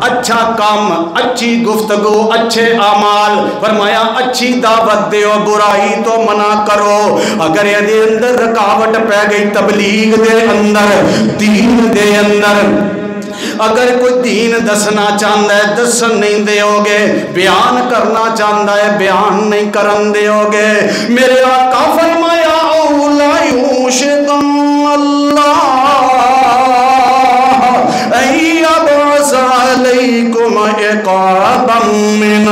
اچھا کام، اچھی گفتگو، اچھے اعمال، فرمایا اچھی دعوت دیو برائی تو منع کرو۔ اگر یہ دے اندر رکاوٹ پہ گئی تبلیغ دے اندر، دین دے اندر، اگر کوئی دین دسنا چاہتا ہے دسن نہیں دیو گے، بیان کرنا چاہتا ہے بیان نہیں کرن دیو گے، میرے آقا فرمایا اولا یوشکن اللہ ایبعث علیکم عقابا منہ،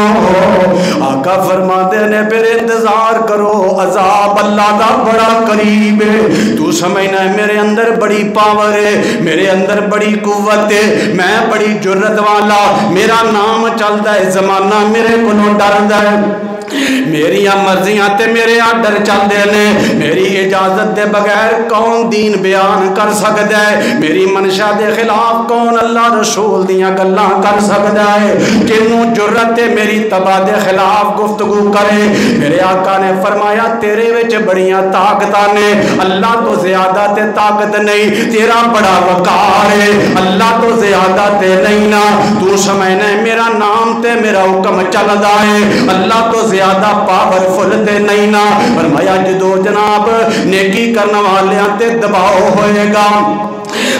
آقا فرماتے نے پھر انتظار کرو، عذاب اللہ دا بڑا قریب ہے۔ تو سمجھنا ہے میرے اندر بڑی پاور ہے، میرے اندر بڑی قوت ہے، میں بڑی جرت والا، میرا نام چلتا ہے، زمانہ میرے کو ڈردا ہے، میری مرضیاں تے میرے آڈر چلتے ہیں، میری اجازت دے بغیر کون دین بیان کر سکتا ہے؟ میری منشا دے خلاف کون اللہ رسول دیاں گلاں کر سکتا ہے؟ کنوں جرت ہے میری تباہ دے خلاف گفتگو کرے؟ میرے آقا نے فرمایا تیرے وچ بڑیاں طاقتاں نے، اللہ تو زیادہ تے طاقت نہیں، تیرا بڑا وقار ہے، اللہ تو زیادہ تے نہیں نا، تو سمجھنا ہے میرا نام تے میرا حکم چلدا ہے، اللہ تو زیادہ پاورفل تے نہیں نا۔ فرمایا جدو جناب نیکی کرنے والیاں تے دباؤ ہوئے گا،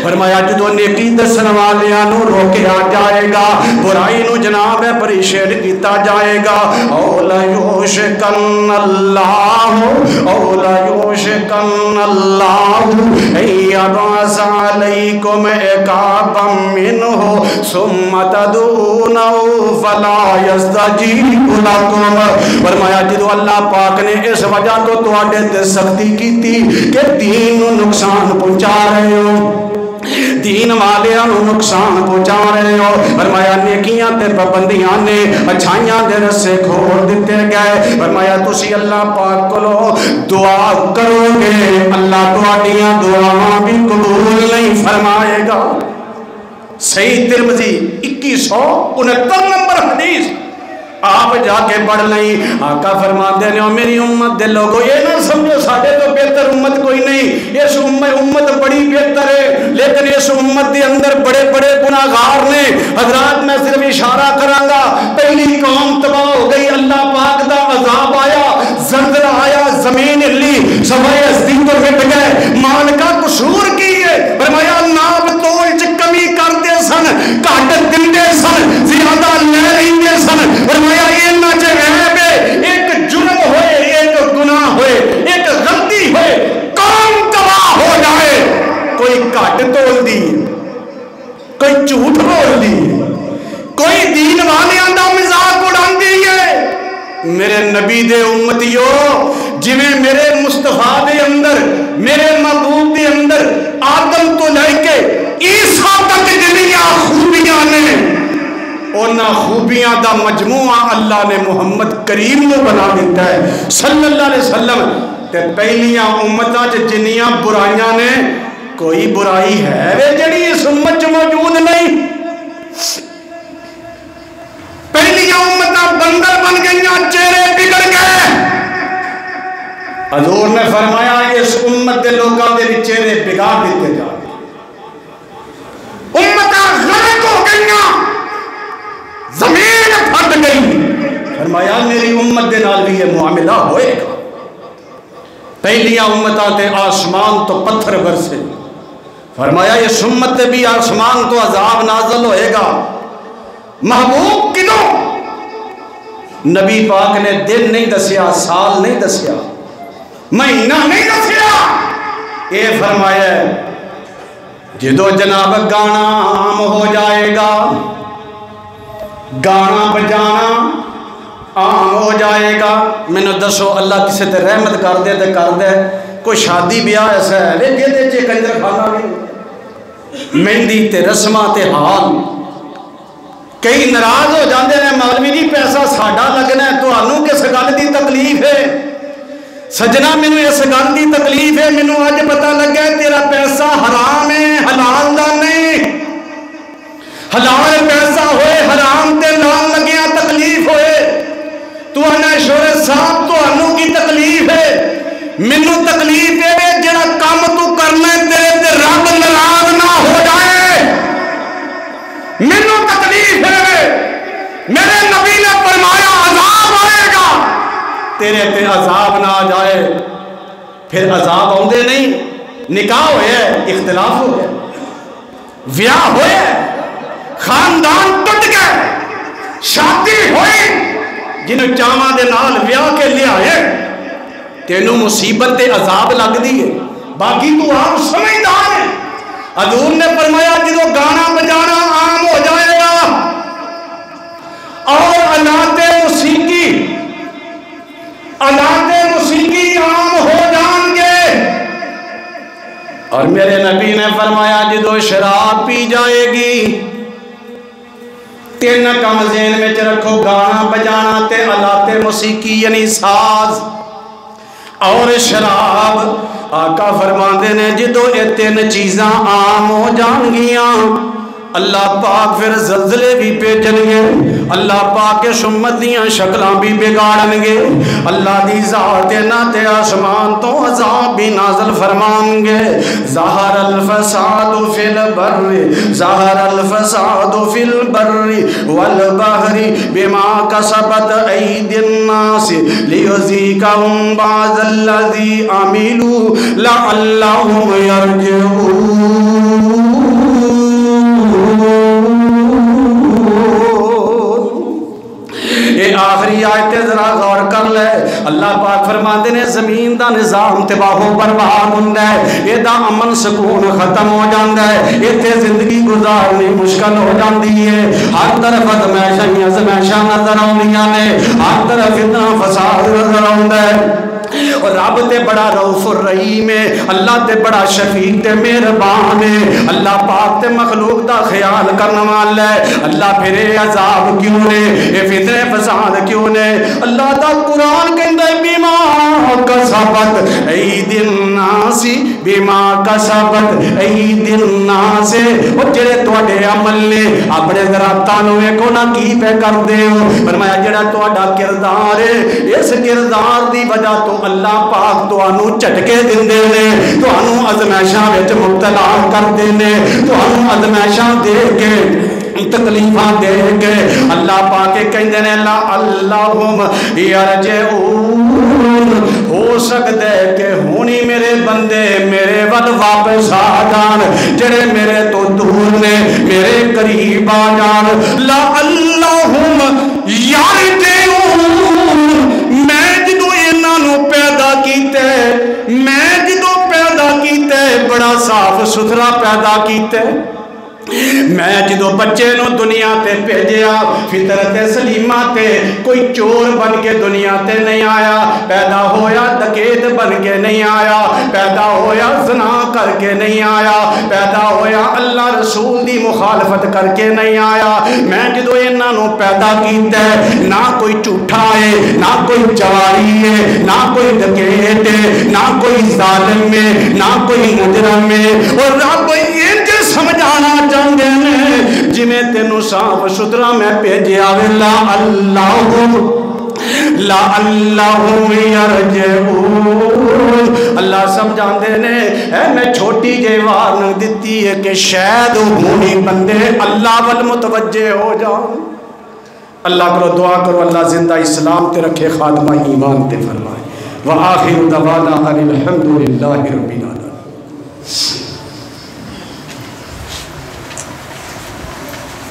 فرمایا جدو نیکی دسن والیاں نو روکیا جائے گا، برائی نو جناب اپریشیٹ کیتا جائے گا، اولا یوشکن اللہ، اولا یوشکن اللہ ایبعث علیکم عقابا منہ ثم تدعونہ فلا یستجیب لکم۔ فرمایا جدو اللہ پاک نے اس وجہ تو تواڈے تے سختی کیتی کہ دین نو نقصان پہنچا رہے ہو، دین والیاں نو نقصان پہنچا رہے ہو۔ فرمایا نیکیاں تے پابندیاں نے اچھائیاں دے رسے کھول دیتے گئے۔ فرمایا تسی اللہ پاک کولو دعا کرو گے، اللہ تہاڈیاں دعاواں بھی قبول نہیں فرمائے گا۔ صحیح ترمذی 2169 نمبر حدیث، آپ جا کے پڑھ لیں۔ آقا فرماتے ہیں میری امت دے لوگوں یہ نہ سمجھو ساڈے تو بہتر امت کوئی نہیں، اس امت بڑی بہتر ہے، لیکن اس امت دے اندر بڑے بڑے گناہگار نے۔ حضرات میں صرف اشارہ کراں گا، پہلی قوم تباہ ہو گئی، اللہ پاک دا عذاب آیا، زلزلہ آیا، زمین ہلی، سوائے ہستی تو مٹ گئے، مان کا قصور کی ہے۔ فرمایا ناپ تول چ کمی کرتے سن، گھٹ دندے سن، زیادہ لے لیندے سن۔ فرمایا اینا چ عیب ہے، ایک جرم ہوئے، ایک گناہ ہوئے، ایک غلطی ہوئے، قوم تباہ ہو جائے، کوئی گھٹ تول دی، کوئی جھوٹ بول دی، کوئی دین والیاں دا مذاق اڑاندی ہے۔ میرے نبی دے امتیو، جویں میرے مصطفیٰ دے اندر، میرے محبوب دے اندر آدم تو لے کے عیسیٰ تک جنیاں خوبیاں نے، اونا خوبیاں دا مجموعہ اللہ نے محمد کریم کو بنا دیتا ہے صلی اللہ علیہ وسلم۔ تے پہلیاں امتاں جنیاں برائیاں نے، کوئی برائی ہے وے جڑی اس امت چ موجود نہیں؟ پہلیاں امتاں بندر بن گئیاں، چہرے بگڑ گئے۔ حضور نے فرمایا اس امت دے لوگاں دے چہرے بگاڑ دیتے جا رہے، امتاں غرق ہو گئیاں، زمین پھٹ گئی۔ فرمایا میری امت دے نال بھی یہ معاملہ ہوئے گا۔ پہلیاں امتاں تے آسمان تو پتھر برسے، فرمایا اس امت تے بھی آسمان تو عذاب نازل ہوئے گا۔ محبوب کنوں نبی پاک نے دن نہیں دسیا، سال نہیں دسیا، مہینہ نہیں دسیا، یہ فرمایا جدو جناب گانا عام ہو جائے گا، گانا بجانا عام ہو جائے گا، میں نے دسو اللہ کسی تے رحمت کر دے تے کر دے، کوئی شادی بیاہ ایسا ہے لے دے چے کنجر کھانا نہیں، مہندی تے رسمہ تے حال، کئی ناراض ہو جاندے نے مولوی جی پیسہ ساڈا لگنا ہے، تانوں کس گل دی تکلیف ہے؟ سجنا مینوں اس گل دی تکلیف ہے، مینوں اج پتہ لگا تیرا پیسہ حرام ہے، حلال دا نہیں، حلال پیسہ ہوئے حرام تے لان لگیا تکلیف ہوئے، تو انا شورے صاحب تانوں کی تکلیف ہے، مینوں تکلیف ہے جڑا کام تو کرنا ہے تیرے تے رب ناراض نہ ہو جائے، مینوں تکلیف ہے، میرے نبی نے فرمایا عذاب آئے گا، تیرے تے عذاب نہ آ جائے، پھر عذاب آؤندے نہیں، نکاح ہوئے اختلاف ہو گئے، ویاہ ہوئے، خاندان ٹوٹ گئے، شادی ہوئی، جنہوں چاواں دے نال ویاہ کے لے آئے، تینوں مصیبت تے عذاب لگ دی ہے، باقی تو آپ سمجھدار ہیں۔ حضور نے فرمایا جدو گانا بجانا عام ہو جائے گا اور آلات موسیقی عام ہو جائیں گے، اور میرے نبی نے فرمایا جدو شراب پی جائے گی، تین کم ذہن میں رکھو، گانا بجانا تے آلات موسیقی یعنی ساز اور شراب، آقا فرماندے نے جدو یہ تین چیزاں عام ہو جان گیاں، اللہ پاک پھر زلزلے بھی بھیجن گے، اللہ پاک کے شمت دیاں شکلاں بھی بگاڑن گے، اللہ دی ذات نہ تے آسمان تو عذاب بھی نازل فرمان گے، ظہر الفساد فی البر، ظہر الفساد فی البر والبحر بما کسبت ایدی الناس لیذیقہم بعض الذی عملوا لعلہم یرجعون۔ یہ آخری آیت ذرا غور کر لے، اللہ پاک فرماندے نے زمین دا نظام تباہ و برباد ہوندا ہے، یہ دا امن سکون ختم ہو جاندا ہے، ایتھے زندگی گزارنی مشکل ہو جاندی ہے، ہر طرف ازمائشاں نظر آؤندیاں نے، ہر طرف فتنہ فساد نظر آوندا ہے، اور رب تے بڑا رؤوف الرحیم ہے، اللہ تے بڑا شفیق تے مہربان ہے، اللہ پاک تے مخلوق دا خیال کرنے والا ہے، اللہ پھر عذاب کیوں نے، یہ فتنے فساد کیوں نے، اللہ دا قرآن کہندا ہے بیما کسبت ایدی الناس، بیما کسبت ایدی الناس، او جڑے تواڈے عمل نے اپنے ذراتاں نوں ویکھو نا کی پہ کردے ہو، فرمایا جڑا تواڈا کردار ہے اس کردار دی وجہ تو اللہ پاک تانوں جھٹکے دیندے نے، تانوں ازمائشاں وچ مبتلا کردے نے، تانوں ازمائشاں دے کے تکلیفاں دے کے، اللہ پاک کہندے نے اللہم یرجعون، ہو سکتا ہے کہ ہونی میرے بندے میرے ول واپس آ جان، جڑے میرے تو دور نے میرے قریب آ جان، اللہم یرجعون، میں جدو انہاں نو پیدا کیتے، میں جدو پیدا کیتے بڑا صاف ستھرا پیدا کیتے، میں جدو بچے نو دنیا تے بھیجیا فطرت سلیمہ تے کوئی چور بن کے دنیا تے نہیں آیا، پیدا ہویا ڈکیت بن کے نہیں آیا، پیدا ہویا زنا کر کے نہیں آیا، پیدا ہویا اللہ رسول دی مخالفت کر کے نہیں آیا، میں جدو انہاں نو پیدا کیتا ہے نہ کوئی جھوٹا ہے، نہ کوئی جواری ہے، نہ کوئی ڈکیت ہے، نہ کوئی ظالم ہے، نہ کوئی مجرم ہے، اور رب انج سمجھانا چاہتے ہیں جی میں تینوں صاف ستھرا میں بھیجیا لا اللہم یرجعون، اللہ سمجھاندے نے اے میں چھوٹی جے وارننگ دیتی ہے کہ شاید ہونی بندے اللہ وال متوجہ ہو جاؤ، اللہ کرو دعا کرو اللہ زندہ اسلام تے رکھے خاتمہ ایمان تے فرمائے، وآخر دعوانا الحمدللہ رب العالمین۔